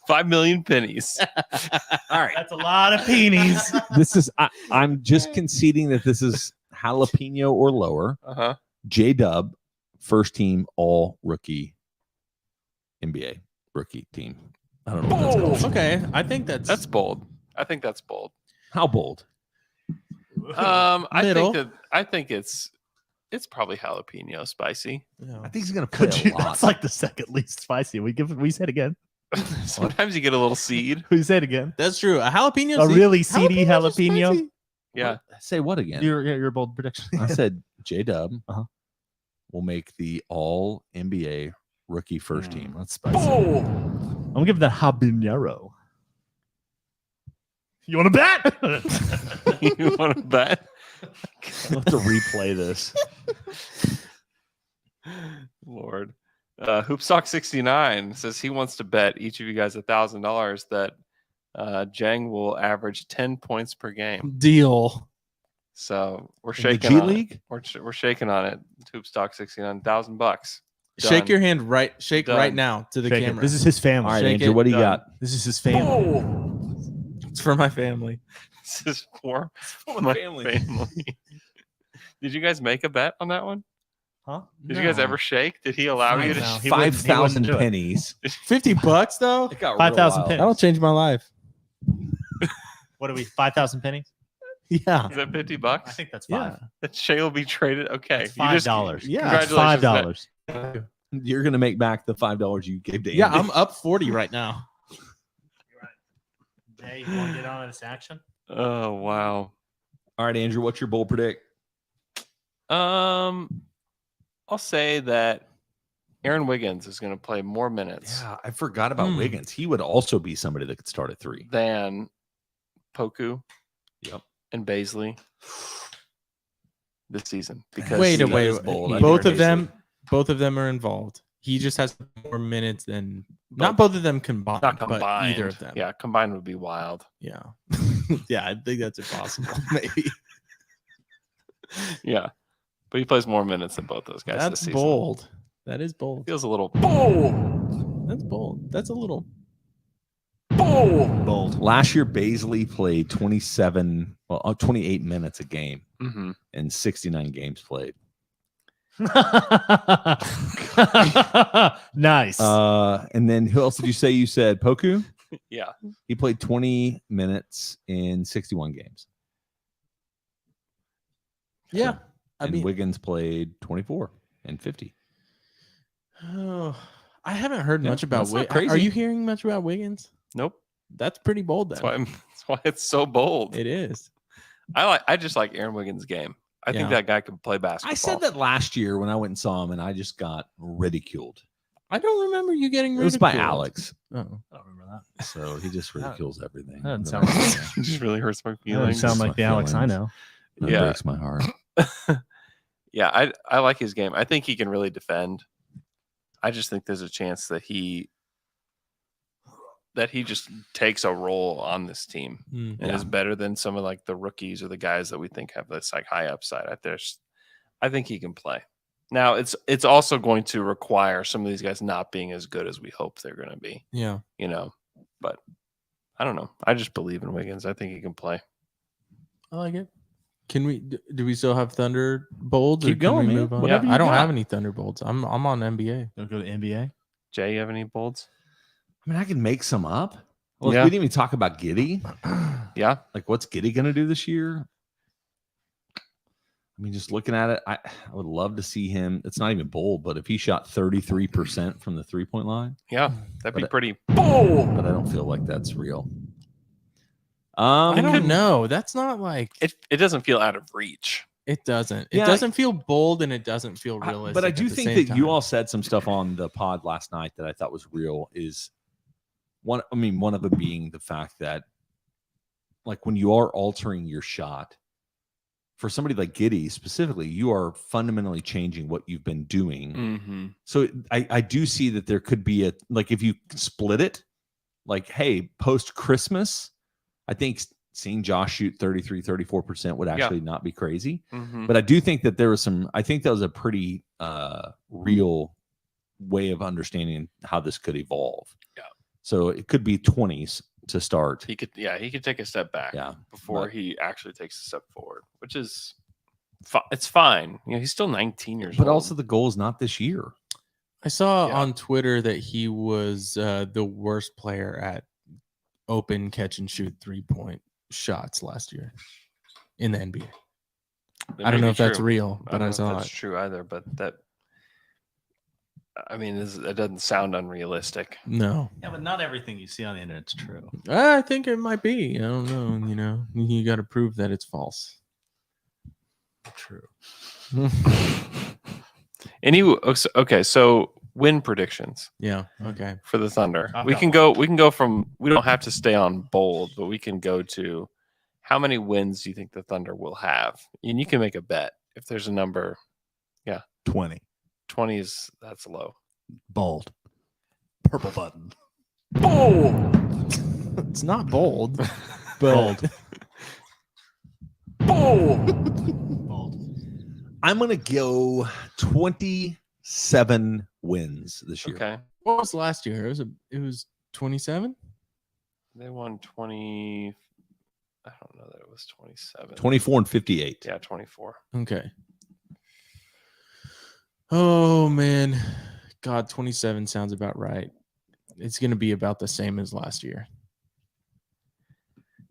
Speaker 5: 5 million pennies.
Speaker 8: All right,
Speaker 6: That's a lot of pennies.
Speaker 8: this is. I'm just conceding that this is jalapeno or lower.
Speaker 5: Uh-huh.
Speaker 8: J Dub, first team All Rookie NBA rookie team. I don't know what that's called.
Speaker 3: Okay, I think that's
Speaker 5: bold. I think that's bold.
Speaker 8: How bold?
Speaker 5: I think it's probably jalapeno spicy.
Speaker 8: I think he's gonna play
Speaker 6: Could
Speaker 8: a
Speaker 6: you,
Speaker 8: lot.
Speaker 6: that's like the second least spicy. We said again.
Speaker 5: Sometimes you get a little seed.
Speaker 6: We said again.
Speaker 3: That's true. A jalapeno.
Speaker 6: A really seedy
Speaker 3: jalapenos are
Speaker 6: jalapeno?
Speaker 3: spicy.
Speaker 5: Yeah.
Speaker 8: Say what again?
Speaker 6: Your bold prediction.
Speaker 8: I said J Dub
Speaker 6: Uh-huh.
Speaker 8: will make the All NBA rookie first team.
Speaker 6: That's spicy. I'm gonna give that habanero. You want to bet?
Speaker 5: You want to bet?
Speaker 6: I'll have to replay this.
Speaker 5: Lord. Hoopstock69 says he wants to bet each of you guys $1,000 that Jang will average 10 points per game.
Speaker 3: Deal.
Speaker 5: So we're
Speaker 8: In the
Speaker 5: shaking
Speaker 8: G
Speaker 5: on
Speaker 8: League?
Speaker 5: it. We're shaking on it. Hoopstock69, $1,000.
Speaker 3: Shake
Speaker 5: Done.
Speaker 3: your hand right. Shake
Speaker 5: Done.
Speaker 3: right now to the
Speaker 6: Shake it.
Speaker 3: camera.
Speaker 6: This is his family.
Speaker 8: All right,
Speaker 3: Shake
Speaker 8: Andrew,
Speaker 3: it.
Speaker 8: what do you
Speaker 5: Done.
Speaker 8: got?
Speaker 6: This is his family.
Speaker 3: It's for my family.
Speaker 5: This is for my family. Did you guys make a bet on that one?
Speaker 6: Huh?
Speaker 5: Did you guys ever shake? Did he allow you to?
Speaker 6: No. He wouldn't- he
Speaker 8: 5,000
Speaker 6: wouldn't do it.
Speaker 8: pennies.
Speaker 3: $50 though.
Speaker 8: It got
Speaker 6: 5,000
Speaker 8: real wild.
Speaker 6: pennies.
Speaker 3: That'll change my life.
Speaker 6: What are we? 5,000 pennies?
Speaker 3: Yeah.
Speaker 5: Is that $50?
Speaker 6: I think that's
Speaker 3: Yeah.
Speaker 6: 5.
Speaker 5: That Shay will be traded. Okay,
Speaker 6: It's
Speaker 5: you just-
Speaker 6: $5.
Speaker 3: Yeah.
Speaker 6: That's
Speaker 5: Congratulations,
Speaker 6: $5.
Speaker 8: You're gonna make back the $5 you gave to Andy.
Speaker 3: Yeah, I'm up 40 right now.
Speaker 6: Jay, you want to get on this action?
Speaker 5: Oh wow.
Speaker 8: All right, Andrew, what's your bold predict?
Speaker 5: I'll say that Aaron Wiggins is going to play more minutes
Speaker 8: Yeah, I forgot about Wiggins. He would also be somebody that could start at 3.
Speaker 5: than Poku.
Speaker 8: Yep.
Speaker 5: And Baisley this season because
Speaker 3: Wait,
Speaker 8: That
Speaker 3: wait,
Speaker 8: is
Speaker 3: wait.
Speaker 8: bold. I
Speaker 3: Both
Speaker 8: agree.
Speaker 3: of them are involved. He just has more minutes than not both of them combined,
Speaker 5: not
Speaker 3: but
Speaker 5: combined.
Speaker 3: either of them.
Speaker 5: Yeah, combined would be wild.
Speaker 3: Yeah. Yeah, I think that's impossible. Maybe.
Speaker 5: Yeah, but he plays more minutes than both those guys.
Speaker 3: That's
Speaker 5: this season.
Speaker 3: bold. That is bold.
Speaker 5: Feels a little bold.
Speaker 3: That's bold. That's a little
Speaker 6: Bold.
Speaker 8: Last year, Baisley played 28 minutes a game
Speaker 5: Mm-hmm.
Speaker 8: and 69 games played.
Speaker 6: Nice.
Speaker 8: And then who else did you say you said? Poku?
Speaker 5: Yeah,
Speaker 8: He played 20 minutes in 61 games.
Speaker 3: Yeah. I
Speaker 8: And
Speaker 3: mean,
Speaker 8: Wiggins played 24 and 50.
Speaker 3: oh, I haven't heard
Speaker 8: Yeah,
Speaker 3: much about
Speaker 8: that's not
Speaker 3: Wiggins.
Speaker 8: crazy.
Speaker 3: Are you hearing much about Wiggins?
Speaker 5: nope.
Speaker 3: That's pretty bold then.
Speaker 5: That's why it's so bold.
Speaker 3: It is.
Speaker 5: I just like Aaron Wiggins' game. I think
Speaker 3: Yeah.
Speaker 5: that guy can play basketball.
Speaker 8: I said that last year when I went and saw him, and I just got ridiculed.
Speaker 3: I don't remember you getting
Speaker 8: It was by
Speaker 3: ridiculed.
Speaker 8: Alex.
Speaker 3: Oh.
Speaker 6: I don't remember that.
Speaker 8: So he just ridicules everything.
Speaker 6: That doesn't
Speaker 8: That
Speaker 6: sound
Speaker 8: breaks-
Speaker 6: like-
Speaker 5: It just really hurts my
Speaker 6: That
Speaker 5: feelings.
Speaker 6: doesn't sound
Speaker 8: my
Speaker 6: like the Alex I
Speaker 8: feelings.
Speaker 6: know.
Speaker 8: that
Speaker 5: Yeah.
Speaker 8: breaks my heart.
Speaker 5: Yeah, I like his game. I think he can really defend. I just think there's a chance that he just takes a role on this team
Speaker 3: Mm.
Speaker 5: and is better than some of like the rookies or the guys that we think have this like high upside. I think he can play. Now it's also going to require some of these guys not being as good as we hope they're going to be.
Speaker 3: Yeah.
Speaker 5: But I don't know. I just believe in Wiggins. I think he can play.
Speaker 3: I like it. Can we? Do we still have Thunderbolts?
Speaker 6: Keep going, man.
Speaker 3: Move on?
Speaker 6: Whatever you
Speaker 3: I don't
Speaker 6: got.
Speaker 3: have any Thunderbolts. I'm on NBA.
Speaker 6: Don't go to NBA.
Speaker 5: Jay, you have any bolts?
Speaker 8: I mean, I can make some up. Well,
Speaker 5: Yeah.
Speaker 8: we didn't even talk about Giddey.
Speaker 5: Yeah.
Speaker 8: Like, what's Giddey going to do this year? I mean, just looking at it, I would love to see him. It's not even bold, but if he shot 33% from the 3-point line,
Speaker 5: Yeah. That'd be
Speaker 8: But-
Speaker 5: pretty.
Speaker 8: but I don't feel like that's real.
Speaker 3: I don't know. That's not like
Speaker 5: It doesn't feel out of reach.
Speaker 3: it doesn't. It
Speaker 8: Yeah,
Speaker 3: doesn't feel bold and it doesn't feel realistic.
Speaker 8: But I
Speaker 3: at
Speaker 8: do
Speaker 3: the
Speaker 8: think
Speaker 3: same
Speaker 8: that you
Speaker 3: time.
Speaker 8: all said some stuff on the pod last night that I thought was real. Is one of it being the fact that, like, when you are altering your shot, for somebody like Giddey specifically, you are fundamentally changing what you've been doing.
Speaker 5: Mm-hmm.
Speaker 8: So I do see that there could be a, like, if you split it, like, hey, post Christmas, I think seeing Josh shoot 34% would actually not be crazy.
Speaker 5: Mm-hmm.
Speaker 8: But I do think that there was I think that was a pretty real way of understanding how this could evolve.
Speaker 5: Yeah.
Speaker 8: So it could be 20s to start.
Speaker 5: He could take a step back
Speaker 8: Yeah,
Speaker 5: before
Speaker 8: but-
Speaker 5: he actually takes a step forward, which is it's fine. He's still 19 years
Speaker 8: But
Speaker 5: old.
Speaker 8: also the goal is not this year.
Speaker 3: I saw
Speaker 5: Yeah.
Speaker 3: on Twitter that he was the worst player at open catch and shoot 3-point shots last year in the NBA.
Speaker 5: It
Speaker 3: I
Speaker 5: may
Speaker 3: don't know
Speaker 5: be
Speaker 3: if that's
Speaker 5: true.
Speaker 3: real,
Speaker 5: I
Speaker 3: but
Speaker 5: don't
Speaker 3: I
Speaker 5: know if
Speaker 3: saw
Speaker 5: that's
Speaker 3: it.
Speaker 5: true either, but that it doesn't sound unrealistic.
Speaker 3: No,
Speaker 6: Yeah, but not everything you see on the internet's true.
Speaker 3: I think it might be. I don't know. You got to prove that it's false.
Speaker 6: True.
Speaker 5: Okay, so win predictions
Speaker 3: Yeah. Okay.
Speaker 5: for the Thunder.
Speaker 6: I've
Speaker 5: We
Speaker 6: got
Speaker 5: can go from, we don't have to stay on bold, but we can go to how many wins do you think the Thunder will have? And you can make a bet if there's a number.
Speaker 6: 20.
Speaker 5: 20 that's low.
Speaker 6: Bold. Purple button.
Speaker 3: It's not bold,
Speaker 6: Bold.
Speaker 8: Bold. I'm going to go 27 wins this year.
Speaker 5: Okay.
Speaker 3: What was last year? It was 27.
Speaker 5: They won 20. I don't know that it was 27.
Speaker 8: 24 and 58.
Speaker 5: Yeah, 24.
Speaker 3: Okay. Oh man, God, 27 sounds about right. It's going to be about the same as last year.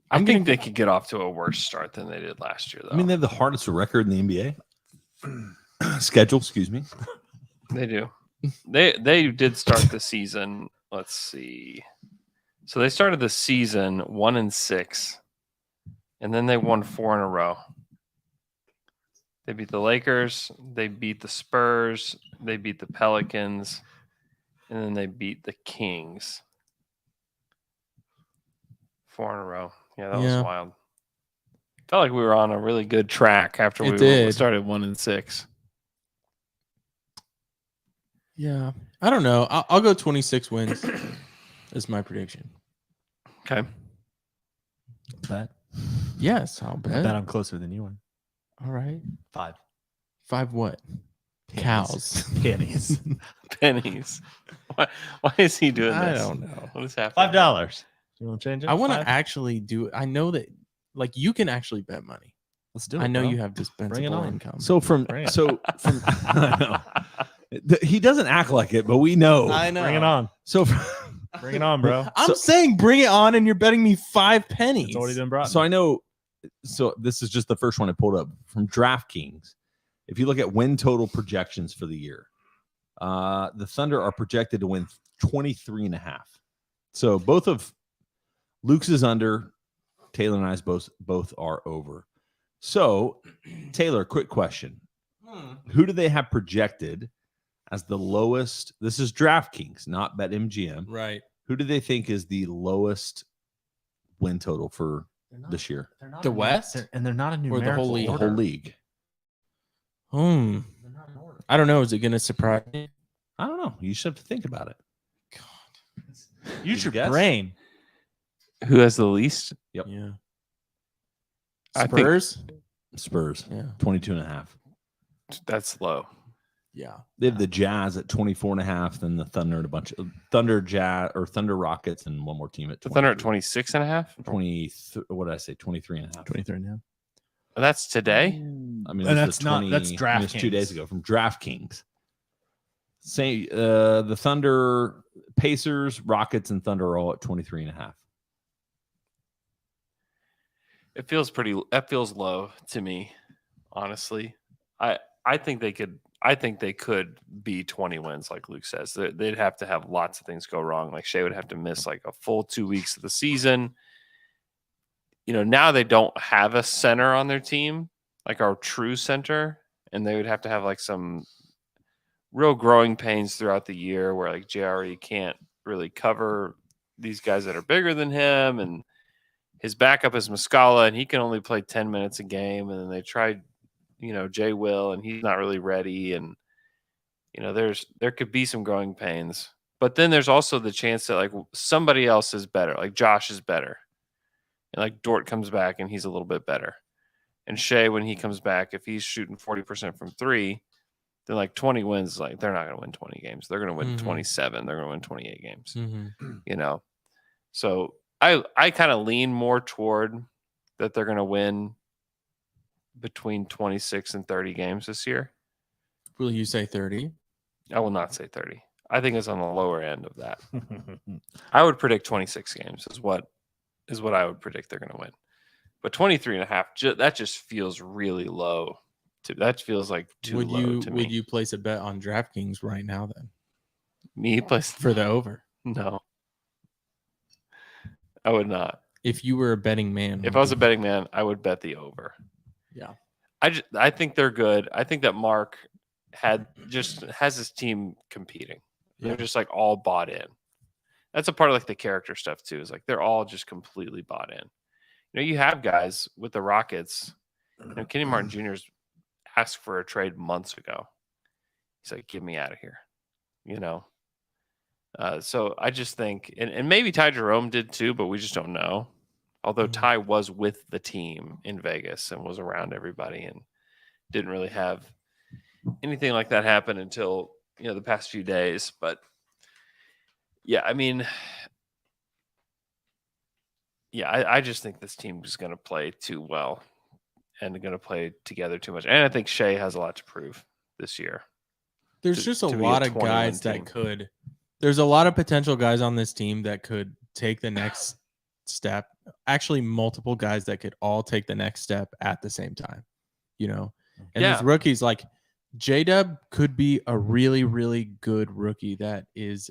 Speaker 5: I think they could get off to a worse start than they did last year, though.
Speaker 8: I mean, they have the hardest record in the NBA. Schedule, excuse me.
Speaker 5: They do. They did start the season. Let's see. So they started the season 1-6, and then they won 4 in a row. They beat the Lakers. They beat the Spurs. They beat the Pelicans, and then they beat the Kings. 4 in a row. Yeah, that
Speaker 3: Yeah.
Speaker 5: was wild. Felt like we were on a really good track after
Speaker 3: It
Speaker 5: we
Speaker 3: did.
Speaker 5: started 1-6.
Speaker 3: Yeah, I don't know. I'll go 26 wins. Is my prediction.
Speaker 5: Okay.
Speaker 6: Bet.
Speaker 3: Yes, I'll bet.
Speaker 6: Bet I'm closer than you are.
Speaker 3: All right.
Speaker 6: 5.
Speaker 3: 5 what? Cows.
Speaker 6: Pennies.
Speaker 5: Pennies. Why is he doing
Speaker 3: I
Speaker 5: this?
Speaker 3: don't know.
Speaker 5: What is happening?
Speaker 6: $5. You want to change it?
Speaker 3: I want to
Speaker 6: 5?
Speaker 3: actually do it. I know that, like, you can actually bet money.
Speaker 6: Let's do it.
Speaker 3: I know
Speaker 6: bro.
Speaker 3: you have dispensable
Speaker 6: on.
Speaker 3: income.
Speaker 8: So from
Speaker 6: Bring it.
Speaker 8: I know. He doesn't act like it, but we know.
Speaker 3: I know.
Speaker 6: Bring it on.
Speaker 8: So
Speaker 6: Bring it on, bro.
Speaker 3: I'm saying bring it on, and you're betting me 5 pennies.
Speaker 6: It's already been brought.
Speaker 8: So I know. So this is just the first one I pulled up from DraftKings. If you look at win total projections for the year, the Thunder are projected to win 23.5. So both of Luke's is under, Taylor and I's both are over. So Taylor, quick question: who do they have projected as the lowest? This is DraftKings, not BetMGM.
Speaker 3: Right.
Speaker 8: Who do they think is the lowest win total for this year?
Speaker 3: The West?
Speaker 6: and they're not a
Speaker 3: Or
Speaker 6: numerical
Speaker 3: the whole league?
Speaker 8: The
Speaker 6: order.
Speaker 8: whole league.
Speaker 6: They're not in order.
Speaker 3: I don't know. Is it going to surprise me?
Speaker 8: I don't know. You should have to think about it.
Speaker 6: Use your
Speaker 8: Guess?
Speaker 6: brain.
Speaker 5: Who has the least?
Speaker 8: Yep.
Speaker 3: Yeah.
Speaker 5: I think-
Speaker 3: Spurs?
Speaker 8: Spurs,
Speaker 3: Yeah.
Speaker 8: 22.5.
Speaker 5: That's low.
Speaker 3: Yeah.
Speaker 8: They have the Jazz at 24.5, then the Thunder and a bunch of Thunder Rockets and one more team at
Speaker 5: The Thunder at
Speaker 8: 23.
Speaker 5: 26.5.
Speaker 8: 20. What did I say? 23.5.
Speaker 3: 23.5.
Speaker 5: That's today.
Speaker 8: I mean,
Speaker 6: And
Speaker 8: this
Speaker 6: that's
Speaker 8: is
Speaker 6: not- that's
Speaker 8: I mean, it's 2 days
Speaker 6: DraftKings.
Speaker 8: ago from DraftKings. Say the Thunder, Pacers, Rockets, and Thunder are all at 23.5.
Speaker 5: It feels that feels low to me, honestly. I think they could. I think they could be 20 wins, like Luke says. They'd have to have lots of things go wrong. Like Shea would have to miss like a full 2 weeks of the season. Now they don't have a center on their team, like our true center, and they would have to have like some real growing pains throughout the year where like JRE can't really cover these guys that are bigger than him, and his backup is Muscala, and he can only play 10 minutes a game. And then they tried, Jay Will, and he's not really ready. And there could be some growing pains, but then there's also the chance that like somebody else is better, like Josh is better, and like Dort comes back and he's a little bit better, and Shea when he comes back, if he's shooting 40% from three, then like 20 wins, like they're not going to win 20 games, they're going to win 27, they're going to win 28 games, So I kind of lean more toward that they're going to win between 26 and 30 games this year.
Speaker 3: Will you say 30?
Speaker 5: I will not say 30. I think it's on the lower end of that. I would predict 26 games is what I would predict they're going to win. But 23.5, that just feels really low. That feels like too low to me.
Speaker 3: Would you place a bet on DraftKings right now then?
Speaker 5: Me place
Speaker 3: For the over?
Speaker 5: No. I would not.
Speaker 3: If you were a betting man.
Speaker 5: If I was a betting man, I would bet the over.
Speaker 3: Yeah.
Speaker 5: I think they're good. I think that Mark has his team competing. They're just like all bought in. That's a part of like the character stuff too. Is like they're all just completely bought in. You have guys with the Rockets. Kenny Martin Jr.'s asked for a trade months ago. He's like, "Get me out of here," So I just think, and maybe Ty Jerome did too, but we just don't know. Although Ty was with the team in Vegas and was around everybody and didn't really have anything like that happen until the past few days. But yeah, I mean, I just think this team is going to play too well and going to play together too much. And I think Shea has a lot to prove this year.
Speaker 3: There's just a lot of guys that could. There's a lot of potential guys on this team that could take the next step. Actually, multiple guys that could all take the next step at the same time. And these rookies, like J-Dub could be a really, really good rookie that is,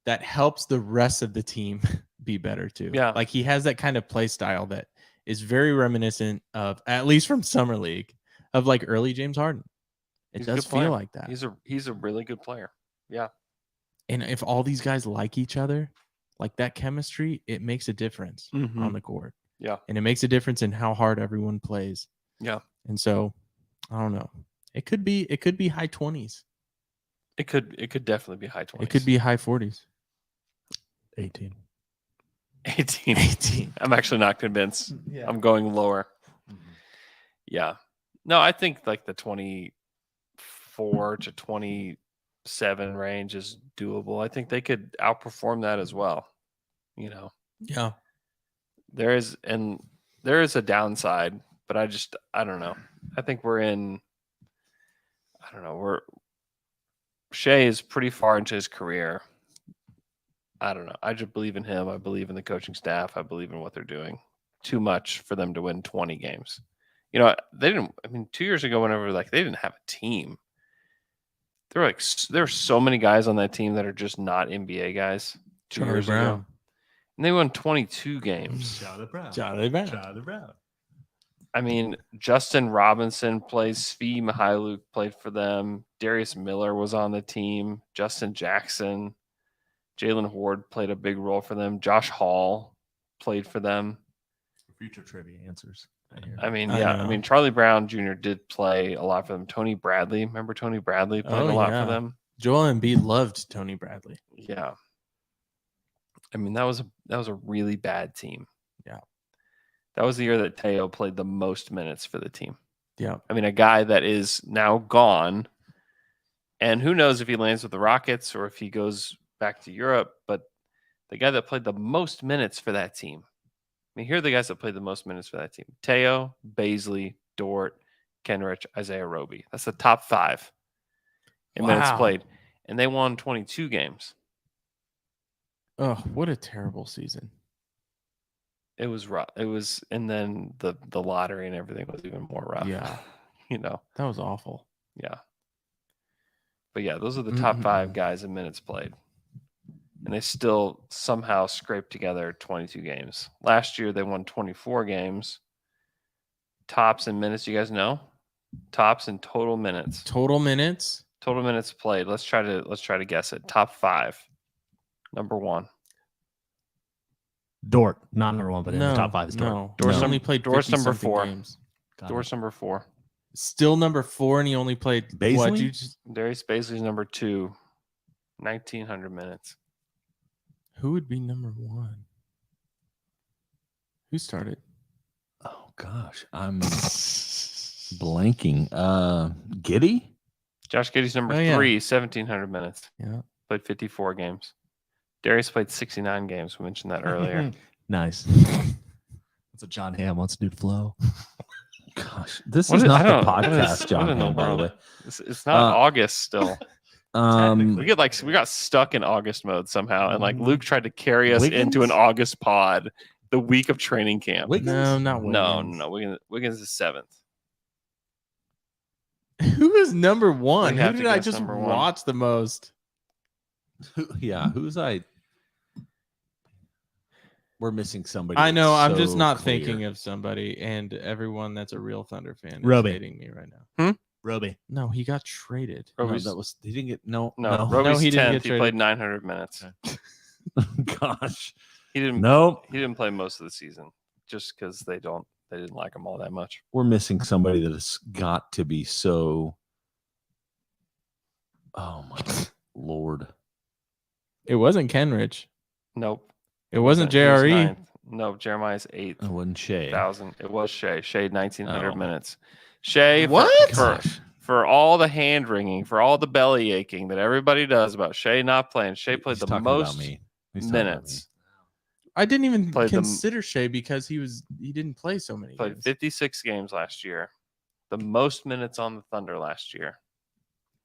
Speaker 3: that helps the rest of the team be better too.
Speaker 5: Yeah.
Speaker 3: Like he has that kind of play style that is very reminiscent of, at least from Summer League, of like early James Harden. It does feel like that.
Speaker 5: He's a really good player. Yeah.
Speaker 3: And if all these guys like each other, like that chemistry, it makes a difference on the court.
Speaker 5: Yeah.
Speaker 3: And it makes a difference in how hard everyone plays.
Speaker 5: Yeah.
Speaker 3: And so, I don't know. It could be high 20s.
Speaker 5: It could definitely be high 20s.
Speaker 3: It could be high 40s.
Speaker 6: 18.
Speaker 5: 18. I'm actually not convinced. Yeah. I'm going lower. Yeah. No, I think like the 24 to 27 range is doable. I think they could outperform that as well.
Speaker 3: Yeah.
Speaker 5: There is a downside, but I don't know. I think Shea is pretty far into his career. I don't know. I just believe in him. I believe in the coaching staff. I believe in what they're doing. Too much for them to win 20 games. They didn't. I mean, 2 years ago, whenever they didn't have a team, there are so many guys on that team that are just not NBA guys. 2 years ago, and they won 22 games.
Speaker 3: Charlie Brown.
Speaker 5: I mean, Justin Robinson plays. Svi Mihailuk played for them. Darius Miller was on the team. Justin Jackson. Jalen Ward played a big role for them. Josh Hall played for them.
Speaker 6: Future trivia answers.
Speaker 5: I mean, Charlie Brown Jr. did play a lot for them. Tony Bradley. Remember Tony Bradley played a lot for them?
Speaker 3: Joel Embiid loved Tony Bradley.
Speaker 5: Yeah. I mean, that was a really bad team.
Speaker 3: Yeah.
Speaker 5: That was the year that Teo played the most minutes for the team.
Speaker 3: Yeah.
Speaker 5: I mean, a guy that is now gone, and who knows if he lands with the Rockets or if he goes back to Europe, but the guy that played the most minutes for that team. I mean, here are the guys that played the most minutes for that team. Teo, Baisley, Dort, Kenrich, Isaiah Roby. That's the top 5 in minutes
Speaker 3: Wow.
Speaker 5: played. And they won 22 games.
Speaker 3: Oh, what a terrible season.
Speaker 5: It was rough. It was, and then the lottery and everything was even more rough.
Speaker 3: Yeah.
Speaker 5: You know,
Speaker 3: That was awful.
Speaker 5: yeah. But yeah, those are the top 5 guys in minutes played. And they still somehow scraped together 22 games. Last year, they won 24 games. Tops in minutes, you guys know? Tops in total minutes.
Speaker 3: Total minutes.
Speaker 5: Total minutes played. Let's try to guess it. Top 5. Number 1.
Speaker 6: Dort, not number 1, but in the top 5 is Dort.
Speaker 3: No.
Speaker 5: Dort's
Speaker 3: He
Speaker 5: number-
Speaker 3: only played
Speaker 5: Dort's number
Speaker 3: 50-something
Speaker 5: 4.
Speaker 3: games.
Speaker 5: Dort's number 4.
Speaker 3: Still number 4, and he only played what?
Speaker 8: Baisley?
Speaker 3: You just,
Speaker 5: Darius Baisley's number 2. 1,900 minutes.
Speaker 3: who would be number 1? Who started?
Speaker 8: Oh gosh, I'm blanking. Giddy?
Speaker 5: Josh Giddey's number
Speaker 3: Oh, yeah.
Speaker 5: 3, 1,700 minutes.
Speaker 3: Yeah.
Speaker 5: Played 54 games. Darius played 69 games. We mentioned that earlier.
Speaker 6: Nice. That's what John Hamm wants to do to flow.
Speaker 8: Gosh, this
Speaker 5: What
Speaker 8: is
Speaker 5: is-
Speaker 8: not
Speaker 5: I
Speaker 8: the
Speaker 5: don't- what
Speaker 8: podcast,
Speaker 5: is-
Speaker 8: John.
Speaker 5: what in the
Speaker 8: Hamm, by the way.
Speaker 5: world? It's not August still.
Speaker 8: Um,
Speaker 5: We got stuck in August mode somehow, and like Luke tried to carry us
Speaker 8: Wiggins?
Speaker 5: into an August pod the week of training camp.
Speaker 8: Wiggins?
Speaker 3: No, not Wiggins.
Speaker 5: No. Wiggins is 7th.
Speaker 3: Who is number 1?
Speaker 5: We
Speaker 3: Who
Speaker 5: have to
Speaker 3: did I
Speaker 5: guess
Speaker 3: just
Speaker 5: number 1.
Speaker 3: watch the most?
Speaker 8: who's I? We're missing somebody.
Speaker 3: I know.
Speaker 8: that's
Speaker 3: I'm just
Speaker 8: so
Speaker 3: not
Speaker 8: clear.
Speaker 3: thinking of somebody, and everyone that's a real Thunder fan is
Speaker 6: Roby.
Speaker 3: hating me right now.
Speaker 6: Roby.
Speaker 3: No, he got traded.
Speaker 8: No,
Speaker 5: Roby's,
Speaker 8: that was he didn't get no.
Speaker 5: Roby's
Speaker 3: he didn't
Speaker 5: 10th.
Speaker 3: get
Speaker 5: He
Speaker 3: traded.
Speaker 5: played 900 minutes.
Speaker 8: Gosh,
Speaker 5: He didn't.
Speaker 8: no.
Speaker 5: He didn't play most of the season just because they didn't like him all that much.
Speaker 8: We're missing somebody that has got to be so. Oh my Lord!
Speaker 3: It wasn't Kenrich.
Speaker 5: Nope.
Speaker 3: It wasn't
Speaker 5: He was
Speaker 3: JRE.
Speaker 5: 9th. No, Jeremiah's 8th.
Speaker 8: It wasn't Shea.
Speaker 5: 1,000. It was Shea. Shea 1,900
Speaker 8: Oh.
Speaker 5: minutes. Shea
Speaker 3: What?
Speaker 5: for all the hand wringing, for all the belly aching that everybody does about Shea not playing. Shea played
Speaker 8: He's
Speaker 5: the
Speaker 8: talking about
Speaker 5: most
Speaker 8: me. He's talking about
Speaker 5: minutes.
Speaker 3: I didn't even
Speaker 5: Played the-
Speaker 3: consider Shea because he didn't play so many
Speaker 5: Played
Speaker 3: games.
Speaker 5: 56 games last year. The most minutes on the Thunder last year.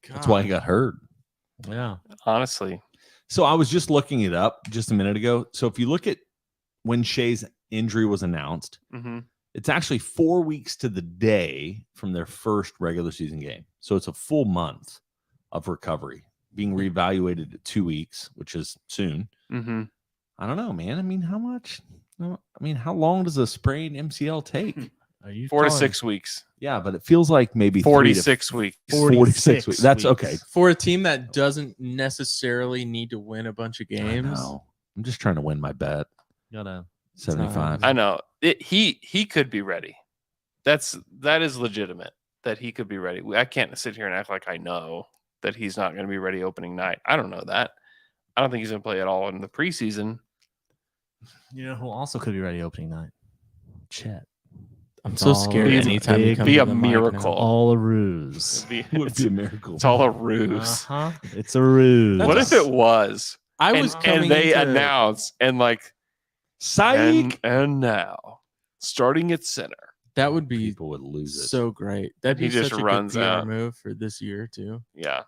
Speaker 8: That's why he got hurt.
Speaker 6: Yeah.
Speaker 5: Honestly,
Speaker 8: So I was just looking it up just a minute ago. So if you look at when Shea's injury was announced, it's actually 4 weeks to the day from their first regular season game. So it's a full month of recovery, being reevaluated at 2 weeks, which is soon. I don't know, man. I mean, how much? I mean, how long does a sprained MCL take?
Speaker 6: Are you
Speaker 5: 4 to
Speaker 6: calling-
Speaker 5: 6 weeks.
Speaker 8: Yeah, but it feels like maybe
Speaker 5: 46 weeks.
Speaker 8: 46 weeks. That's okay.
Speaker 3: For a team that doesn't necessarily need to win a bunch of
Speaker 8: I
Speaker 3: games.
Speaker 8: know. I'm just trying to win my bet.
Speaker 6: Gotta
Speaker 8: 75.
Speaker 5: I know. He could be ready. That is legitimate that he could be ready. I can't sit here and act like I know that he's not going to be ready opening night. I don't know that. I don't think he's going to play at all in the preseason.
Speaker 6: You know who also could be ready opening night? Chet.
Speaker 3: I'm so scared
Speaker 5: Be-
Speaker 3: anytime he comes
Speaker 5: be
Speaker 3: to
Speaker 5: a
Speaker 3: the mic now.
Speaker 5: miracle.
Speaker 6: All a ruse.
Speaker 8: It would be a miracle.
Speaker 5: It's all a ruse.
Speaker 6: Uh-huh. It's a ruse.
Speaker 5: What if it was?
Speaker 3: I
Speaker 5: And,
Speaker 3: was
Speaker 5: and
Speaker 3: coming
Speaker 5: they
Speaker 3: into,
Speaker 5: announce and like
Speaker 8: Psych.
Speaker 5: and now starting at center.
Speaker 3: that would be
Speaker 8: People would lose it.
Speaker 3: so great. That'd
Speaker 5: He
Speaker 3: be
Speaker 5: just
Speaker 3: such a
Speaker 5: runs
Speaker 3: good PR
Speaker 5: out.
Speaker 3: move for this year too.
Speaker 5: Yeah,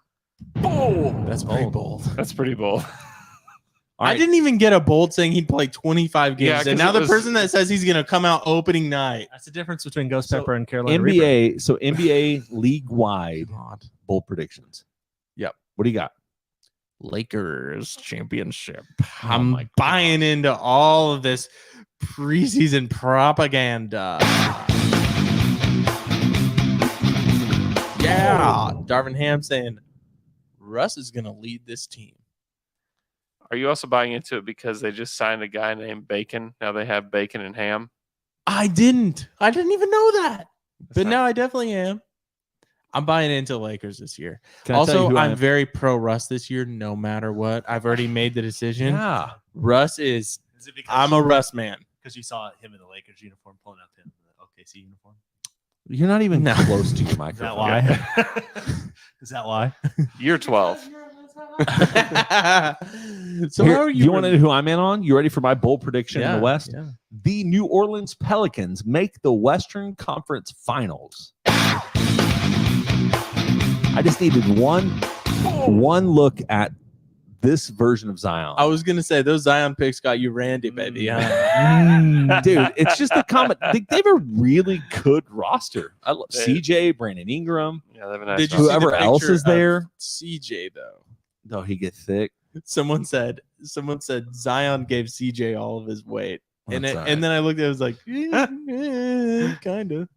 Speaker 3: That's pretty bold.
Speaker 5: that's pretty bold.
Speaker 8: All right.
Speaker 3: I didn't even get a bold saying he'd play 25 games,
Speaker 5: Yeah, 'cause
Speaker 3: and now
Speaker 5: it
Speaker 3: the
Speaker 5: was-
Speaker 3: person that says he's going to come out opening night.
Speaker 6: That's the difference between Ghost
Speaker 8: So,
Speaker 6: Pepper and Carolina Reaper.
Speaker 8: NBA. So NBA league wide
Speaker 3: God.
Speaker 8: bold predictions.
Speaker 3: Yep.
Speaker 8: What do you got?
Speaker 3: Lakers championship.
Speaker 8: Oh
Speaker 3: I'm
Speaker 8: my
Speaker 3: buying into all of this preseason propaganda. Yeah, Darvin Ham saying Russ is going to lead this team.
Speaker 5: Are you also buying into it because they just signed a guy named Bacon? Now they have Bacon and Ham.
Speaker 3: I didn't even know that, but
Speaker 5: not-
Speaker 3: now I definitely am. I'm buying into Lakers this year.
Speaker 8: Can I tell you
Speaker 3: Also,
Speaker 8: who I
Speaker 3: I'm
Speaker 8: am?
Speaker 3: very pro Russ this year, no matter what. I've already made the decision.
Speaker 8: Yeah.
Speaker 3: Russ is.
Speaker 6: Is it
Speaker 3: I'm a Russ man.
Speaker 6: because you saw him in the Lakers uniform pulling up him in the OKC uniform?
Speaker 8: You're not even
Speaker 3: No.
Speaker 8: close to your
Speaker 6: Is
Speaker 8: microphone.
Speaker 6: that why? Is that why?
Speaker 5: You're 12.
Speaker 3: So
Speaker 8: Here,
Speaker 3: how are
Speaker 8: you want to know who I'm in on? You ready for my bold prediction in the West?
Speaker 3: Yeah.
Speaker 8: The New Orleans Pelicans make the Western Conference Finals. I just needed one look at this version of Zion.
Speaker 3: I was gonna say those Zion picks got you Randy, baby. Huh?
Speaker 8: Dude, it's just a comment. They have a really good roster. I love
Speaker 5: They-
Speaker 8: CJ, Brandon Ingram,
Speaker 5: Yeah, they have a nice
Speaker 3: Did you
Speaker 5: roster.
Speaker 3: see the
Speaker 8: whoever else
Speaker 3: picture
Speaker 8: is there.
Speaker 3: of CJ though?
Speaker 8: Oh, he gets thick.
Speaker 3: Someone said Zion gave CJ all of his weight, and
Speaker 8: That's
Speaker 3: it,
Speaker 8: all
Speaker 3: and
Speaker 8: right.
Speaker 3: then I looked at it, I was like, kind of.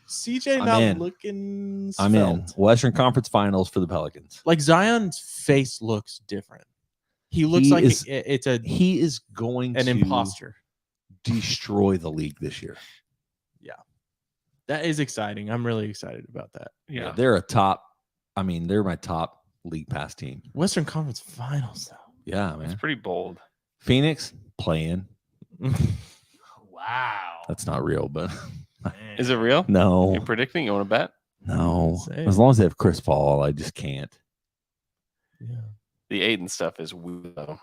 Speaker 3: CJ
Speaker 8: I'm
Speaker 3: not
Speaker 8: in.
Speaker 3: looking.
Speaker 8: I'm in.
Speaker 3: svelte.
Speaker 8: Western Conference Finals for the Pelicans.
Speaker 3: Like Zion's face looks different. He looks
Speaker 8: He
Speaker 3: like
Speaker 8: is-
Speaker 3: it's a
Speaker 8: He is going
Speaker 3: an
Speaker 8: to
Speaker 3: imposter.
Speaker 8: destroy the league this year.
Speaker 3: That is exciting. I'm really excited about that.
Speaker 5: Yeah.
Speaker 8: They're a top. I mean, they're my top league pass team.
Speaker 3: Western Conference Finals, though.
Speaker 8: Yeah,
Speaker 5: It's
Speaker 8: man.
Speaker 5: pretty bold.
Speaker 8: Phoenix playing.
Speaker 6: Wow.
Speaker 8: That's not real, but
Speaker 5: Is it real?
Speaker 8: no,
Speaker 5: You're predicting? You want to bet?
Speaker 8: no.
Speaker 3: Say.
Speaker 8: As long as they have Chris Paul, I just can't.
Speaker 3: Yeah.
Speaker 5: The Aiden stuff is weird, though.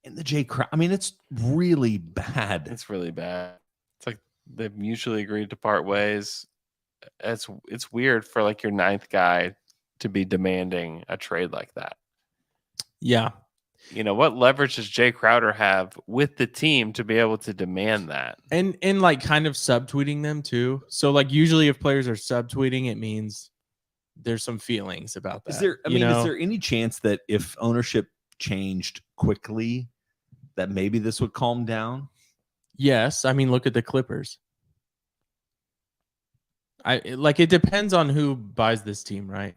Speaker 8: And the Jay Crowder. I mean, it's really bad.
Speaker 5: It's really bad. It's like they've mutually agreed to part ways. It's weird for like your ninth guy to be demanding a trade like that.
Speaker 3: Yeah.
Speaker 5: You know, what leverage does Jay Crowder have with the team to be able to demand that?
Speaker 3: And like kind of subtweeting them too. So like usually if players are subtweeting, it means there's some feelings about that.
Speaker 8: Is there? I
Speaker 3: you
Speaker 8: mean,
Speaker 3: know?
Speaker 8: is there any chance that if ownership changed quickly, that maybe this would calm down?
Speaker 3: Yes. I mean, look at the Clippers. It depends on who buys this team, right?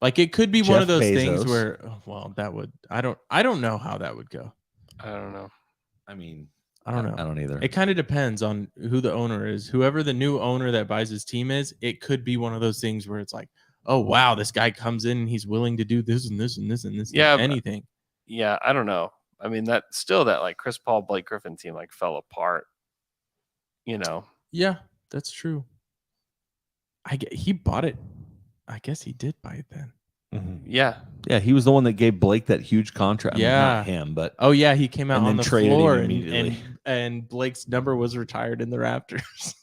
Speaker 3: Like it could be one
Speaker 8: Jeff
Speaker 3: of those things
Speaker 8: Bezos.
Speaker 3: where, oh, well, that would I don't know how that would go.
Speaker 5: I don't know.
Speaker 8: I mean,
Speaker 3: I don't know.
Speaker 8: I don't either.
Speaker 3: It kind of depends on who the owner is. Whoever the new owner that buys his team is, it could be one of those things where it's like, oh wow, this guy comes in and he's willing to do this and this and this and this. and
Speaker 5: Yeah, but-
Speaker 3: anything.
Speaker 5: Yeah, I don't know. I mean, that like Chris Paul, Blake Griffin team like fell apart. You know,
Speaker 3: Yeah, that's true. He bought it. I guess he did buy it then.
Speaker 5: yeah,
Speaker 8: Yeah, he was the one that gave Blake that huge contract. I mean,
Speaker 3: Yeah.
Speaker 8: not him, but
Speaker 3: Oh yeah, he came out
Speaker 8: And
Speaker 3: on
Speaker 8: then
Speaker 3: the
Speaker 8: traded him
Speaker 3: floor
Speaker 8: immediately.
Speaker 3: and Blake's number was retired in the rafters.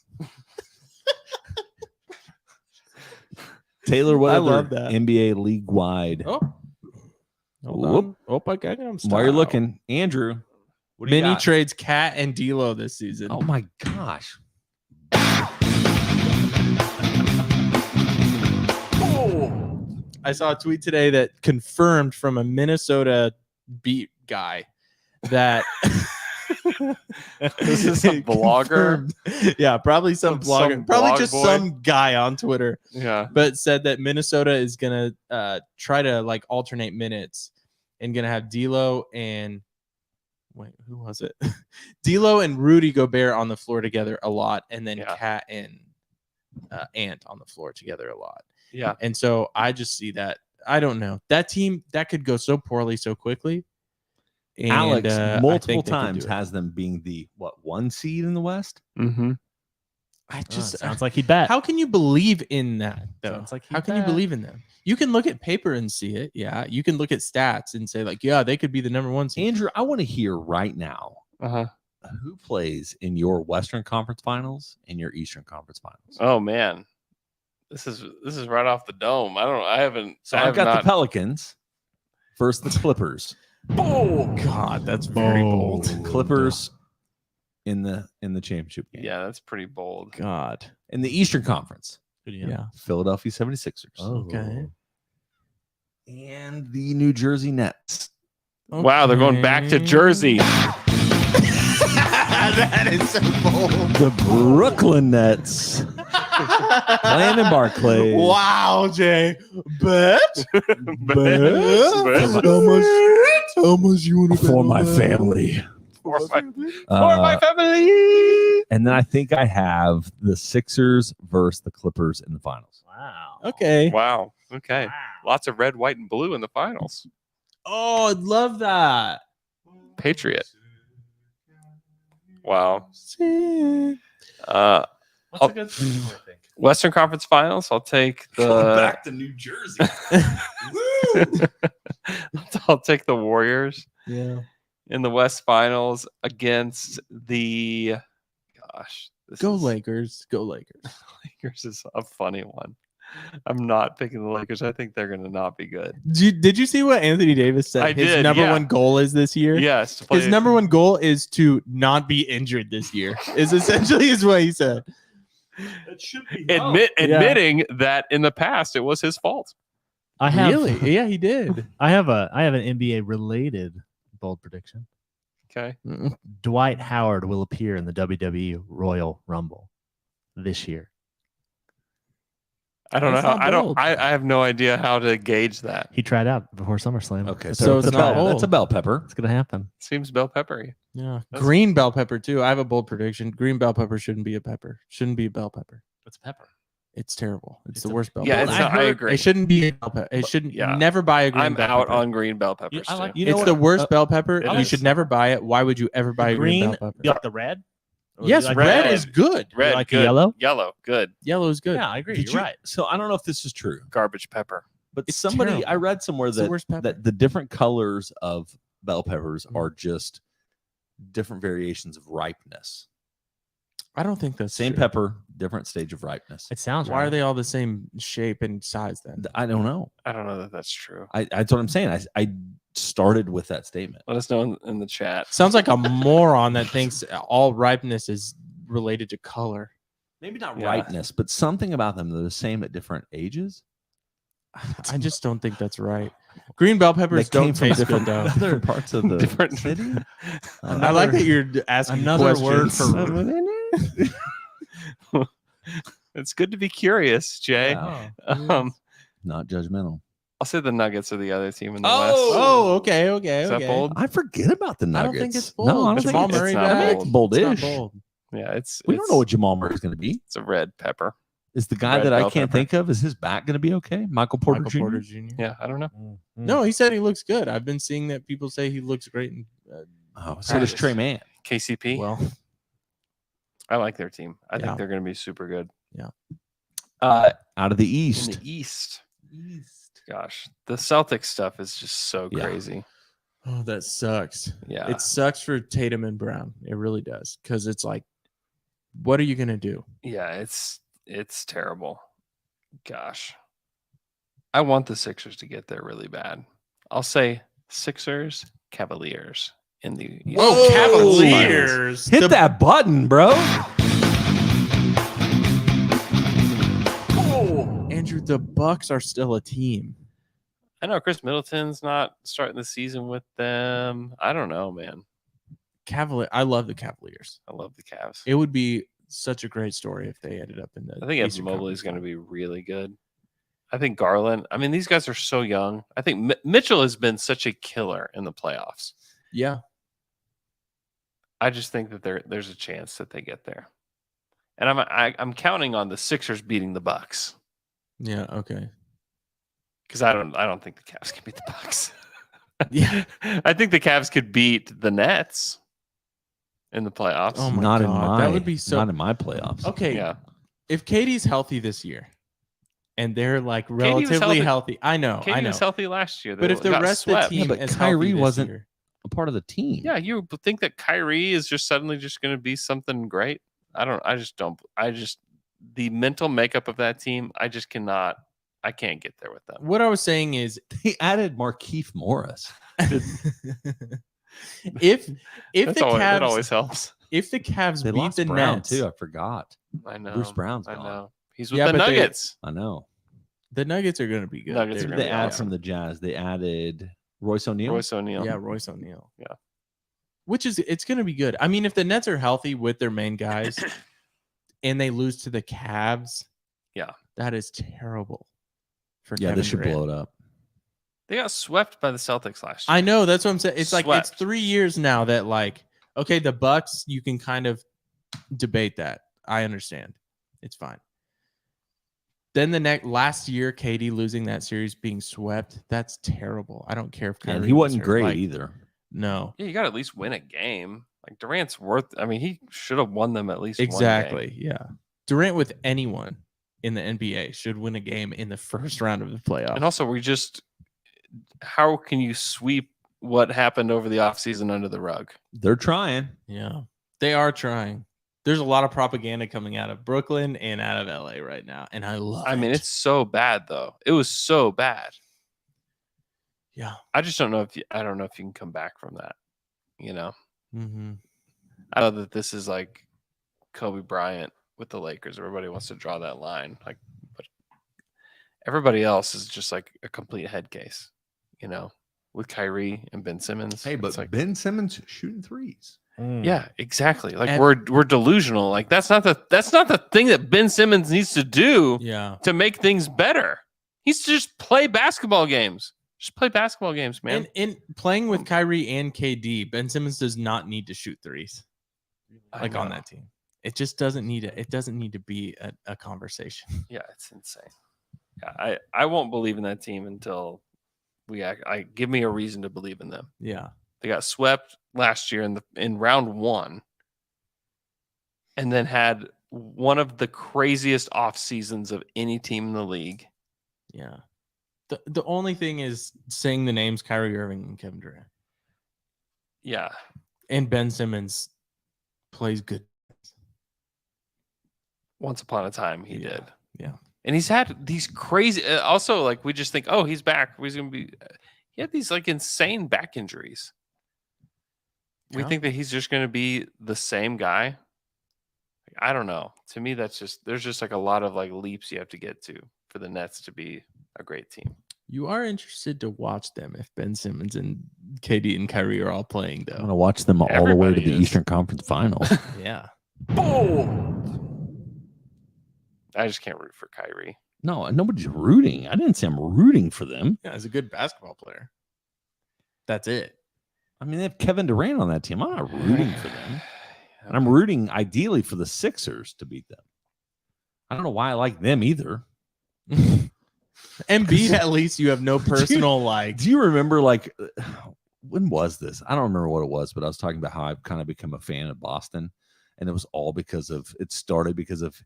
Speaker 8: Taylor, what
Speaker 3: I
Speaker 8: other
Speaker 3: love that.
Speaker 8: NBA league wide?
Speaker 3: Oh, hold
Speaker 8: Whoop.
Speaker 3: on. Oh, I got him.
Speaker 8: While you're looking, Andrew, what do you
Speaker 3: Mini
Speaker 8: got?
Speaker 3: trades Cat and D'Lo this season.
Speaker 8: Oh my gosh!
Speaker 3: I saw a tweet today that confirmed from a Minnesota beat guy that
Speaker 5: This is some blogger?
Speaker 3: confirmed- Yeah, probably some blogger,
Speaker 5: some
Speaker 3: probably
Speaker 5: blog
Speaker 3: just
Speaker 5: boy?
Speaker 3: some guy on Twitter,
Speaker 5: yeah.
Speaker 3: but said that Minnesota is gonna try to like alternate minutes and gonna have D'Lo and wait, who was it? D'Lo and Rudy Gobert on the floor together a lot, and then
Speaker 5: Yeah.
Speaker 3: Cat and Ant on the floor together a lot.
Speaker 5: Yeah.
Speaker 3: And so I just see that. I don't know. That team that could go so poorly so quickly. And,
Speaker 8: Alex
Speaker 3: I think
Speaker 8: multiple
Speaker 3: they could do
Speaker 8: times
Speaker 3: it.
Speaker 8: has them being the one seed in the West.
Speaker 5: Mm-hmm.
Speaker 3: I just
Speaker 6: Sounds like he'd bet.
Speaker 3: how can you believe in that though?
Speaker 6: Sounds like
Speaker 3: how
Speaker 6: he'd
Speaker 3: can you
Speaker 6: bet.
Speaker 3: believe in them? You can look at paper and see it. Yeah. You can look at stats and say like, yeah, they could be the number one seed.
Speaker 8: Andrew, I want to hear right now
Speaker 5: Uh-huh.
Speaker 8: who plays in your Western Conference Finals and your Eastern Conference Finals.
Speaker 5: Oh man, this is right off the dome. I haven't.
Speaker 8: So
Speaker 5: I
Speaker 8: I've
Speaker 5: have
Speaker 8: got
Speaker 5: not,
Speaker 8: the Pelicans versus the Clippers.
Speaker 3: God, that's very bold.
Speaker 8: Clippers in the championship game.
Speaker 5: Yeah, that's pretty bold.
Speaker 3: God.
Speaker 8: In the Eastern Conference,
Speaker 3: Yeah.
Speaker 8: Philadelphia 76ers.
Speaker 3: Okay.
Speaker 8: And the New Jersey Nets.
Speaker 5: Wow, they're going back to Jersey.
Speaker 3: That is so bold.
Speaker 8: The Brooklyn Nets. Playing in Barclays.
Speaker 3: Wow, Jay. Bet.
Speaker 8: How much you want to for my family?
Speaker 5: For my
Speaker 8: Uh,
Speaker 5: family.
Speaker 8: and then I think I have the Sixers versus the Clippers in the finals.
Speaker 6: Wow.
Speaker 3: Okay.
Speaker 5: Wow. Okay. Lots of red, white, and blue in the finals.
Speaker 3: Oh, I'd love that.
Speaker 5: Patriot. Wow. What's
Speaker 8: a good team, I think?
Speaker 5: Western Conference Finals. I'll take
Speaker 8: Going
Speaker 5: the.
Speaker 8: back to New Jersey.
Speaker 5: I'll take the Warriors
Speaker 3: Yeah.
Speaker 5: in the West Finals against the. Gosh,
Speaker 3: Go Lakers. Go Lakers.
Speaker 5: Lakers is a funny one. I'm not picking the Lakers. I think they're going to not be good.
Speaker 3: Did you see what Anthony Davis said?
Speaker 5: I
Speaker 3: His
Speaker 5: did,
Speaker 3: number
Speaker 5: yeah.
Speaker 3: one goal is this year.
Speaker 5: Yes, to
Speaker 3: His
Speaker 5: play-
Speaker 3: number one goal is to not be injured this year. Is essentially is what he said.
Speaker 8: It should be
Speaker 5: admitting that in the past it was his fault.
Speaker 6: I have
Speaker 3: Really? Yeah, he did.
Speaker 6: I have an NBA related bold prediction.
Speaker 5: Okay.
Speaker 6: Dwight Howard will appear in the WWE Royal Rumble this year.
Speaker 5: I don't know.
Speaker 3: That's
Speaker 5: How,
Speaker 3: not
Speaker 5: I don't.
Speaker 3: bold.
Speaker 5: I have no idea how to gauge that.
Speaker 6: He tried out before SummerSlam.
Speaker 8: Okay,
Speaker 3: So
Speaker 8: it's
Speaker 3: it's
Speaker 8: a
Speaker 3: not
Speaker 8: bell.
Speaker 3: old.
Speaker 8: That's a bell pepper.
Speaker 6: It's gonna happen.
Speaker 5: Seems bell peppery.
Speaker 3: Yeah.
Speaker 5: That's-
Speaker 3: Green bell pepper too. I have a bold prediction. Green bell pepper shouldn't be a pepper. Shouldn't be a bell pepper.
Speaker 6: It's pepper.
Speaker 3: It's terrible. It's
Speaker 6: It's
Speaker 3: the
Speaker 6: a-
Speaker 3: worst bell
Speaker 5: Yeah,
Speaker 3: pepper.
Speaker 5: it's not, I agree.
Speaker 3: It shouldn't be a bell pepper. It shouldn't.
Speaker 5: Yeah.
Speaker 3: Never buy a green
Speaker 5: I'm
Speaker 3: bell
Speaker 5: out
Speaker 3: pepper.
Speaker 5: on green bell peppers.
Speaker 6: I like-
Speaker 5: too.
Speaker 8: You know
Speaker 3: It's
Speaker 8: what?
Speaker 3: the worst bell pepper.
Speaker 5: It
Speaker 3: You
Speaker 5: is.
Speaker 3: should never buy it. Why would you ever buy a green bell pepper?
Speaker 6: You like the red? Or
Speaker 3: Yes,
Speaker 6: you like
Speaker 3: red
Speaker 5: red?
Speaker 3: is good.
Speaker 5: Red,
Speaker 6: like the
Speaker 5: good.
Speaker 6: yellow?
Speaker 5: Yellow, good.
Speaker 3: Yellow is good.
Speaker 6: Yeah, I agree.
Speaker 8: Did
Speaker 6: You're
Speaker 8: you-
Speaker 6: right.
Speaker 8: So I don't know if this is true,
Speaker 5: Garbage pepper.
Speaker 8: but
Speaker 3: It's
Speaker 8: somebody
Speaker 3: terrible.
Speaker 8: I read somewhere
Speaker 3: It's the
Speaker 8: that
Speaker 3: worst pepper.
Speaker 8: that the different colors of bell peppers
Speaker 3: Mhm.
Speaker 8: are just different variations of ripeness.
Speaker 3: I don't think that's
Speaker 8: Same
Speaker 3: true.
Speaker 8: pepper, different stage of ripeness.
Speaker 6: It sounds
Speaker 3: Why
Speaker 6: right.
Speaker 3: are they all the same shape and size then?
Speaker 8: I don't know.
Speaker 5: I don't know that that's true.
Speaker 8: That's what I'm saying. I started with that statement.
Speaker 5: Let us know in the chat.
Speaker 3: Sounds like a moron that thinks all ripeness is related to color.
Speaker 8: Maybe not
Speaker 5: Yeah.
Speaker 8: ripeness, but something about them that are the same at different ages.
Speaker 3: I just don't think that's right. Green bell peppers
Speaker 8: They came
Speaker 3: don't
Speaker 8: from
Speaker 3: taste
Speaker 8: different,
Speaker 3: good though.
Speaker 8: different parts of the
Speaker 5: Different-
Speaker 8: city.
Speaker 3: I like that you're asking
Speaker 6: another word
Speaker 3: questions.
Speaker 5: It's good to be curious, Jay.
Speaker 8: Yeah.
Speaker 5: Um,
Speaker 8: Not judgmental.
Speaker 5: I'll say the Nuggets are the other team in the
Speaker 3: Oh, okay, okay,
Speaker 5: West. Is that
Speaker 3: okay.
Speaker 5: bold?
Speaker 8: I forget about the
Speaker 3: I
Speaker 8: Nuggets.
Speaker 3: don't think it's bold.
Speaker 8: No, I don't
Speaker 3: Jamal
Speaker 8: think
Speaker 3: Murray
Speaker 5: it's not
Speaker 3: back.
Speaker 5: bold.
Speaker 8: It's boldish.
Speaker 3: It's not bold.
Speaker 5: Yeah, it's.
Speaker 8: We don't know what Jamal Murray is going to be.
Speaker 5: It's a red pepper.
Speaker 8: Is the guy
Speaker 5: Red
Speaker 8: that I
Speaker 5: bell
Speaker 8: can't
Speaker 5: pepper.
Speaker 8: think of, is his back going to be okay? Michael Porter
Speaker 3: Michael
Speaker 8: Jr.?
Speaker 3: Porter Jr.
Speaker 5: Yeah, I don't know.
Speaker 6: Mm-hmm.
Speaker 3: No, he said he looks good. I've been seeing that people say he looks great. And,
Speaker 8: Oh, so does
Speaker 5: Practice.
Speaker 8: Trey Mann.
Speaker 5: KCP.
Speaker 3: well,
Speaker 5: I like their team. I
Speaker 3: Yeah.
Speaker 5: think they're going to be super good.
Speaker 3: Yeah.
Speaker 8: Out of the
Speaker 5: In
Speaker 8: East.
Speaker 5: the East. Gosh, the Celtics stuff is just so
Speaker 8: Yeah.
Speaker 5: crazy.
Speaker 3: oh, that sucks.
Speaker 5: Yeah.
Speaker 3: It sucks for Tatum and Brown. It really does. Because it's like, what are you gonna do?
Speaker 5: Yeah, it's terrible. Gosh. I want the Sixers to get there really bad. I'll say Sixers, Cavaliers in the East.
Speaker 3: Whoa, Cavaliers!
Speaker 8: Hit that button, bro.
Speaker 3: Andrew, the Bucks are still a team.
Speaker 5: I know Chris Middleton's not starting the season with them. I don't know, man.
Speaker 3: I love the Cavaliers.
Speaker 5: I love the Cavs.
Speaker 3: It would be such a great story if they ended up in the.
Speaker 5: I think Evan
Speaker 3: Eastern
Speaker 5: Mobley is
Speaker 3: Conference
Speaker 5: going to be really good. I think Garland. I mean, these guys are so young. I think Mitchell has been such a killer in the playoffs.
Speaker 3: Yeah,
Speaker 5: I just think that there's a chance that they get there, and I'm counting on the Sixers beating the Bucks
Speaker 3: yeah, okay.
Speaker 5: because I don't think the Cavs can beat the Bucks.
Speaker 3: Yeah.
Speaker 5: I think the Cavs could beat the Nets in the playoffs.
Speaker 3: Oh my
Speaker 8: Not in
Speaker 3: God,
Speaker 8: my
Speaker 3: that would be so.
Speaker 8: not in my playoffs.
Speaker 3: Okay,
Speaker 5: yeah,
Speaker 3: if Katie's healthy this year, and they're like
Speaker 5: was
Speaker 3: relatively
Speaker 5: healthy.
Speaker 3: healthy, I know,
Speaker 5: Katie
Speaker 3: I know.
Speaker 5: was healthy last year.
Speaker 3: But
Speaker 5: They
Speaker 3: if the
Speaker 5: got
Speaker 3: rest of
Speaker 5: swept.
Speaker 3: the team
Speaker 8: but
Speaker 3: is
Speaker 8: Kyrie
Speaker 3: healthy this
Speaker 8: wasn't-
Speaker 3: year-
Speaker 8: A part of the team.
Speaker 5: Yeah, you would think that Kyrie is just suddenly just going to be something great. I just don't. The mental makeup of that team, I just cannot. I can't get there with them.
Speaker 3: What I was saying is,
Speaker 8: He added Markieff Morris.
Speaker 3: if
Speaker 5: That
Speaker 3: the
Speaker 5: always
Speaker 3: Cavs
Speaker 5: helps.
Speaker 3: if the Cavs
Speaker 8: They
Speaker 3: beat
Speaker 8: lost
Speaker 3: the
Speaker 8: Brown
Speaker 3: Nets,
Speaker 8: too. I forgot.
Speaker 5: I know.
Speaker 8: Bruce Brown's
Speaker 5: I
Speaker 8: gone.
Speaker 5: know. He's with
Speaker 3: Yeah,
Speaker 5: the
Speaker 3: but they-
Speaker 5: Nuggets.
Speaker 8: I know.
Speaker 3: the Nuggets are going to be good.
Speaker 5: Nuggets are
Speaker 3: They're-
Speaker 5: gonna
Speaker 8: They
Speaker 5: be
Speaker 8: add
Speaker 5: awesome.
Speaker 8: from the Jazz. They added Royce O'Neal.
Speaker 5: Royce O'Neal.
Speaker 3: Yeah, Royce O'Neal.
Speaker 5: Yeah.
Speaker 3: Which is it's going to be good. I mean, if the Nets are healthy with their main guys and they lose to the Cavs,
Speaker 5: Yeah.
Speaker 3: that is terrible. For
Speaker 8: Yeah,
Speaker 3: Kevin
Speaker 8: they should
Speaker 3: Durant.
Speaker 8: blow it up.
Speaker 5: They got swept by the Celtics last year.
Speaker 3: I know that's what I'm saying. It's like it's
Speaker 5: Swept.
Speaker 3: 3 years now that like okay, the Bucks you can kind of debate that. I understand. It's fine. Then the last year, Katie losing that series, being swept. That's terrible. I don't care if Kyrie
Speaker 8: And he
Speaker 3: was
Speaker 8: wasn't
Speaker 3: hurt.
Speaker 8: great
Speaker 3: Like,
Speaker 8: either.
Speaker 3: No,
Speaker 5: Yeah, you got to at least win a game. Like Durant's worth. I mean, he should have won them at least one game.
Speaker 3: Exactly. Yeah. Durant with anyone in the NBA should win a game in the first round of the playoffs.
Speaker 5: And also, how can you sweep what happened over the offseason under the rug?
Speaker 8: They're trying.
Speaker 3: Yeah, they are trying. There's a lot of propaganda coming out of Brooklyn and out of LA right now, and I love it.
Speaker 5: I mean, it's so bad though. It was so bad.
Speaker 3: Yeah.
Speaker 5: I just don't know if you can come back from that. You know,
Speaker 3: Mm-hmm.
Speaker 5: I know that this is like Kobe Bryant with the Lakers. Everybody wants to draw that line, like, but everybody else is just like a complete head case. You know, with Kyrie and Ben Simmons.
Speaker 8: Hey, but
Speaker 5: it's like,
Speaker 8: Ben Simmons shooting threes.
Speaker 5: yeah, exactly. Like
Speaker 3: And-
Speaker 5: we're delusional. Like that's not the thing that Ben Simmons needs to do
Speaker 3: Yeah.
Speaker 5: to make things better. He's to just play basketball games. Just play basketball games, man.
Speaker 3: And in playing with Kyrie and KD, Ben Simmons does not need to shoot threes like on that team. It just doesn't need it. It doesn't need to be a conversation.
Speaker 5: Yeah, it's insane. Yeah, I won't believe in that team until give me a reason to believe in them.
Speaker 3: Yeah.
Speaker 5: They got swept last year in round 1, and then had one of the craziest off seasons of any team in the league.
Speaker 3: Yeah. The only thing is saying the names Kyrie Irving and Kevin Durant.
Speaker 5: Yeah,
Speaker 3: And Ben Simmons plays good.
Speaker 5: once upon a time he
Speaker 3: Yeah,
Speaker 5: did.
Speaker 3: yeah.
Speaker 5: And he's had these crazy. Also, like we just think, oh, he's back. He's gonna be. He had these like insane back injuries. We
Speaker 3: Yeah.
Speaker 5: think that he's just going to be the same guy. I don't know. To me, there's just like a lot of like leaps you have to get to for the Nets to be a great team.
Speaker 3: You are interested to watch them if Ben Simmons and KD and Kyrie are all playing,
Speaker 8: I'm
Speaker 3: though.
Speaker 8: going to watch them all the way to
Speaker 5: Everybody
Speaker 8: the
Speaker 5: is.
Speaker 8: Eastern Conference Finals.
Speaker 3: Yeah.
Speaker 5: I just can't root for Kyrie.
Speaker 8: No, nobody's rooting. I didn't say I'm rooting for them.
Speaker 3: Yeah, he's a good basketball player. That's it.
Speaker 8: I mean, they have Kevin Durant on that team. I'm not rooting for them. And I'm rooting ideally for the Sixers to beat them. I don't know why I like them either.
Speaker 3: Embiid, at least you have no personal like.
Speaker 8: Do you remember, like, when was this? I don't remember what it was, but I was talking about how I've kind of become a fan of Boston. And it was all it started because of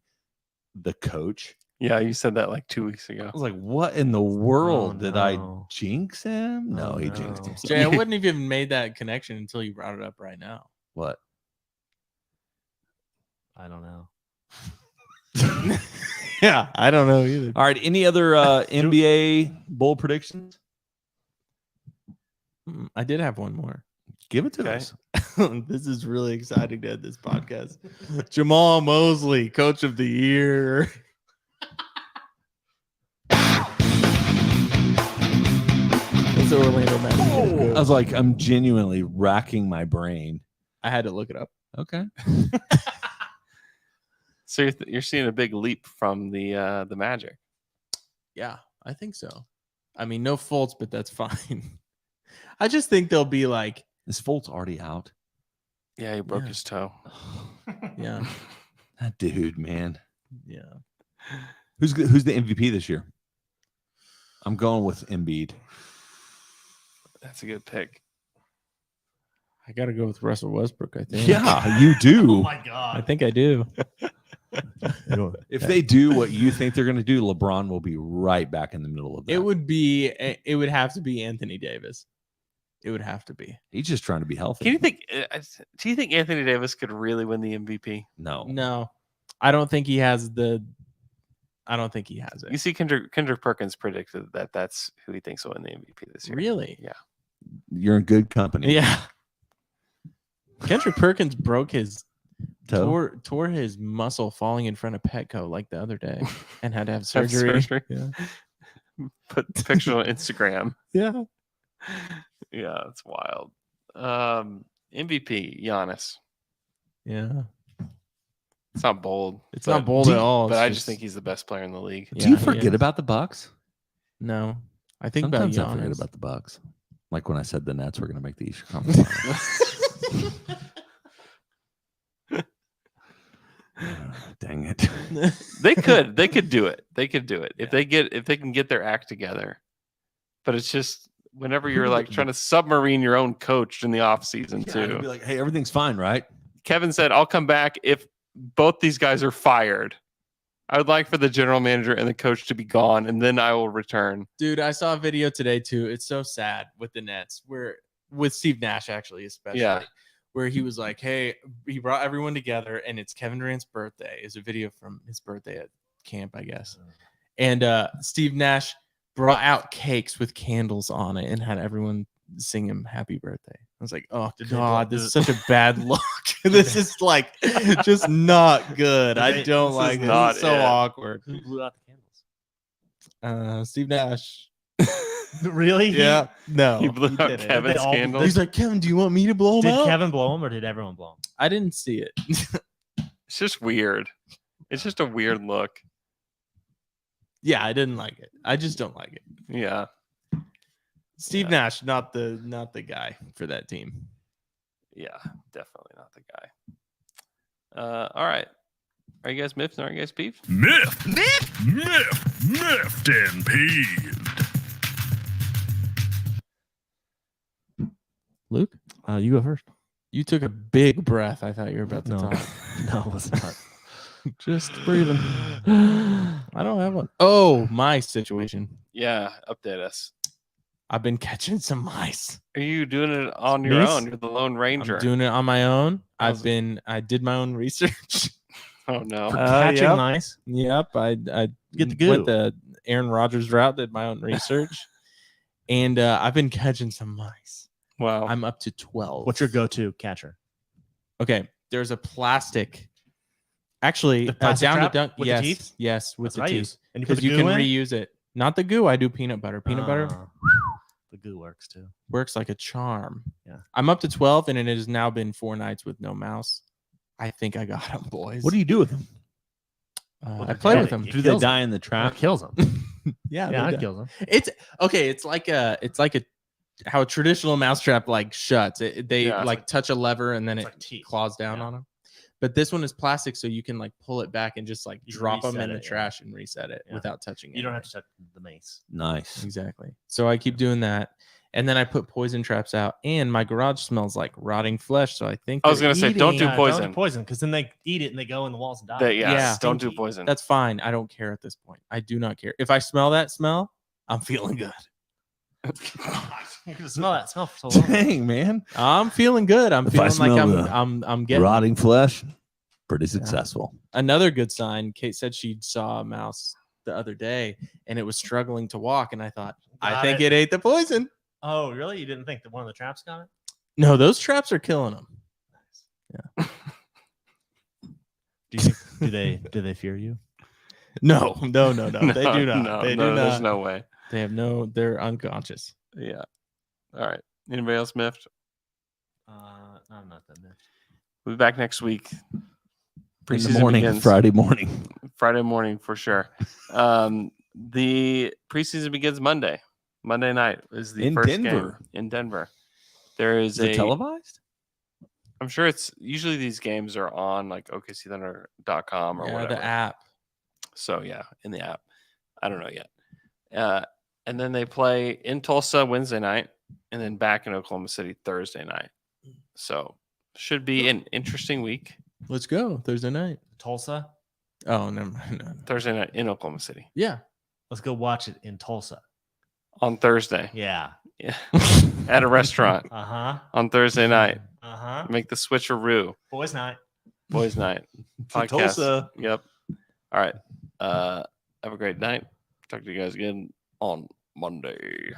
Speaker 8: the coach.
Speaker 5: Yeah, you said that like 2 weeks ago.
Speaker 8: I was like, what in the world? Did I
Speaker 3: no.
Speaker 8: jinx him? No,
Speaker 3: Oh,
Speaker 8: he
Speaker 3: no.
Speaker 8: jinxed himself.
Speaker 3: Jay, I wouldn't have even made that connection until you brought it up right now.
Speaker 8: What?
Speaker 6: I don't know.
Speaker 3: Yeah, I don't know either.
Speaker 8: All right. Any other NBA bowl predictions?
Speaker 3: I did have one more.
Speaker 8: Give it to
Speaker 5: Okay.
Speaker 8: us.
Speaker 3: This is really exciting to end this podcast. Jamal Mosley, coach of the year. It's Orlando Magic.
Speaker 8: I was like, I'm genuinely racking my brain.
Speaker 3: I had to look it up.
Speaker 8: Okay.
Speaker 5: So you're seeing a big leap from the Magic.
Speaker 3: Yeah, I think so. I mean, no Fultz, but that's fine. I just think they'll be like,
Speaker 8: Is Fultz already out?
Speaker 5: Yeah, he broke
Speaker 3: Yeah.
Speaker 5: his toe.
Speaker 3: yeah,
Speaker 8: That dude, man.
Speaker 3: yeah.
Speaker 8: Who's the MVP this year? I'm going with Embiid.
Speaker 5: That's a good pick.
Speaker 3: I got to go with Russell Westbrook, I think.
Speaker 8: Yeah, you do.
Speaker 6: my God.
Speaker 3: I think I do.
Speaker 8: If they do what you think they're going to do, LeBron will be right back in the middle of that.
Speaker 3: It would have to be Anthony Davis. It would have to be.
Speaker 8: He's just trying to be healthy.
Speaker 5: Do you think Anthony Davis could really win the MVP?
Speaker 8: No.
Speaker 3: No, I don't think he has it.
Speaker 5: You see, Kendrick Perkins predicted that that's who he thinks will win the MVP this year.
Speaker 3: Really?
Speaker 5: Yeah.
Speaker 8: You're in good company.
Speaker 3: Yeah. Kendrick Perkins broke his
Speaker 8: Toe.
Speaker 3: tore his muscle falling in front of Petco like the other day and had to have
Speaker 5: Have
Speaker 3: surgery.
Speaker 5: Yeah. Put the picture on Instagram.
Speaker 3: Yeah.
Speaker 5: Yeah, it's wild. MVP, Giannis.
Speaker 3: Yeah.
Speaker 5: It's not bold.
Speaker 3: It's not bold at all.
Speaker 5: But
Speaker 3: It's
Speaker 5: I just think he's the best player in the league.
Speaker 8: Do you
Speaker 3: he
Speaker 8: forget
Speaker 3: is.
Speaker 8: about the Bucks?
Speaker 3: No. I think
Speaker 8: Sometimes I
Speaker 3: about
Speaker 8: forget
Speaker 3: Giannis.
Speaker 8: about the Bucks. Like when I said the Nets were going to make the Eastern Conference Finals. Dang it.
Speaker 5: They could do it. They could do it if they can get their act together. But it's just whenever you're like trying to submarine your own coach in the offseason
Speaker 8: Yeah,
Speaker 5: too.
Speaker 8: it'd be like, hey, everything's fine, right?
Speaker 5: Kevin said, I'll come back if both these guys are fired. I would like for the general manager and the coach to be gone, and then I will return.
Speaker 3: Dude, I saw a video today too. It's so sad with the Nets, where with Steve Nash actually, especially.
Speaker 5: Yeah.
Speaker 3: Where he was like, hey, he brought everyone together, and it's Kevin Durant's birthday. It's a video from his birthday at camp, I guess. And Steve Nash brought out cakes with candles on it and had everyone sing him happy birthday. I was like, oh God, this is such a bad look. This is like just not good. I don't like it. It's so awkward.
Speaker 6: Who blew out the candles?
Speaker 3: Steve Nash.
Speaker 6: Really?
Speaker 3: Yeah. No.
Speaker 5: He blew out
Speaker 6: didn't.
Speaker 5: Kevin's
Speaker 6: They all-
Speaker 5: candles.
Speaker 3: He's like, Kevin, do you want me to blow him
Speaker 6: Did
Speaker 3: out?
Speaker 6: Kevin blow him or did everyone blow him?
Speaker 3: I didn't see it.
Speaker 5: It's just weird. It's just a weird look.
Speaker 3: Yeah, I didn't like it. I just don't like it.
Speaker 5: Yeah.
Speaker 3: Steve Nash, not the guy for that team.
Speaker 5: Yeah, definitely not the guy. All right. Are you guys miffed? Are you guys peeved?
Speaker 7: Miffed and peeved.
Speaker 3: Luke,
Speaker 6: You go first.
Speaker 3: you took a big breath. I thought you were about to
Speaker 6: No.
Speaker 3: talk.
Speaker 6: No, it was not.
Speaker 3: Just breathing. I don't have one. Oh, my situation.
Speaker 5: Yeah, update us.
Speaker 3: I've been catching some mice.
Speaker 5: Are you doing it on your
Speaker 6: Mice?
Speaker 5: own? You're the Lone Ranger.
Speaker 3: I'm doing it on my own.
Speaker 5: How's
Speaker 3: I did my own research.
Speaker 5: Oh no.
Speaker 6: Catching
Speaker 3: yep.
Speaker 6: mice.
Speaker 3: Yep. I
Speaker 6: Get the
Speaker 3: went
Speaker 6: goo.
Speaker 3: the Aaron Rodgers route, did my own research. And I've been catching some mice.
Speaker 5: Wow.
Speaker 3: I'm up to 12.
Speaker 6: What's your go-to catcher?
Speaker 3: Okay, there's a plastic. Actually,
Speaker 6: The plastic
Speaker 3: down
Speaker 6: trap
Speaker 3: to dunk.
Speaker 6: with the
Speaker 3: Yes,
Speaker 6: teeth?
Speaker 3: yes, with
Speaker 6: That's what I
Speaker 3: the
Speaker 6: use.
Speaker 3: teeth,
Speaker 6: And you put
Speaker 3: because
Speaker 6: the
Speaker 3: you
Speaker 6: goo
Speaker 3: can
Speaker 6: in?
Speaker 3: reuse it. Not the goo. I do peanut butter. Peanut butter
Speaker 6: The goo works too.
Speaker 3: works like a charm.
Speaker 6: Yeah.
Speaker 3: I'm up to 12, and it has now been 4 nights with no mouse. I think I got them, boys.
Speaker 8: What do you do with them?
Speaker 3: I play with them.
Speaker 6: It
Speaker 8: Do they
Speaker 6: kills
Speaker 8: die in the
Speaker 6: That
Speaker 8: trap?
Speaker 6: kills them.
Speaker 3: Yeah,
Speaker 6: Yeah,
Speaker 3: they
Speaker 6: it
Speaker 3: do.
Speaker 6: kills them.
Speaker 3: It's okay. It's like a how a traditional mousetrap like shuts. They
Speaker 5: Yeah.
Speaker 3: like touch a lever and then
Speaker 6: It's
Speaker 3: it
Speaker 6: like teeth.
Speaker 3: claws down
Speaker 6: Yeah.
Speaker 3: on them. But this one is plastic, so you can like pull it back and just like
Speaker 6: You can
Speaker 3: drop them
Speaker 6: reset
Speaker 3: in the
Speaker 6: it, yeah.
Speaker 3: trash and reset it
Speaker 6: Yeah.
Speaker 3: without touching it.
Speaker 6: You don't have to touch the mace.
Speaker 8: Nice.
Speaker 3: Exactly. So I keep doing that, and then I put poison traps out. And my garage smells like rotting flesh, so I think
Speaker 5: I was
Speaker 3: they're
Speaker 5: gonna say, don't
Speaker 3: eating-
Speaker 5: do poison.
Speaker 6: Poison, because then they eat it and they go in the walls and die.
Speaker 5: Yes, don't do
Speaker 6: Stinky.
Speaker 5: poison.
Speaker 3: That's fine. I don't care at this point. I do not care. If I smell that smell, I'm feeling good.
Speaker 6: You can smell that smell for so long.
Speaker 8: Dang, man.
Speaker 3: I'm feeling good. I'm
Speaker 8: If I
Speaker 3: feeling like
Speaker 8: smell the
Speaker 3: I'm getting
Speaker 8: Rotting flesh, pretty successful.
Speaker 3: another good sign. Kate said she saw a mouse the other day and it was struggling to walk, and I thought, I
Speaker 6: Got
Speaker 3: think
Speaker 6: it.
Speaker 3: it ate the poison.
Speaker 6: Oh, really? You didn't think that one of the traps got it?
Speaker 3: No, those traps are killing them.
Speaker 6: Do you think do they fear you?
Speaker 3: No. They do not.
Speaker 5: No,
Speaker 3: they do
Speaker 5: no,
Speaker 3: not.
Speaker 5: There's no way.
Speaker 3: They have no. They're unconscious.
Speaker 5: Yeah. All right. Anybody else miffed?
Speaker 6: I'm not that much.
Speaker 5: We'll be back next week.
Speaker 8: In
Speaker 5: Preseason
Speaker 8: the morning,
Speaker 5: begins
Speaker 8: Friday morning.
Speaker 5: Friday morning for sure. The preseason begins Monday. Monday night is the
Speaker 8: In
Speaker 5: first
Speaker 8: Denver.
Speaker 5: game in Denver. There is
Speaker 8: Is it televised?
Speaker 5: I'm sure it's usually these games are on like OKCThunder.com or
Speaker 3: Yeah,
Speaker 5: whatever.
Speaker 3: the app.
Speaker 5: So yeah, in the app. I don't know yet. And then they play in Tulsa Wednesday night and then back in Oklahoma City Thursday night. So should be an interesting week.
Speaker 3: Let's go Thursday night.
Speaker 6: Tulsa.
Speaker 3: Oh, never mind. No.
Speaker 5: Thursday night in Oklahoma City
Speaker 3: Yeah.
Speaker 6: Let's go watch it in Tulsa.
Speaker 5: on Thursday.
Speaker 6: Yeah.
Speaker 5: Yeah. At a restaurant
Speaker 6: Uh-huh.
Speaker 5: on Thursday night.
Speaker 6: Uh-huh.
Speaker 5: Make the switcheroo.
Speaker 6: Boys night.
Speaker 5: Boys night. Podcast.
Speaker 8: Tulsa.
Speaker 5: Yep. All right. Have a great night. Talk to you guys again on Monday.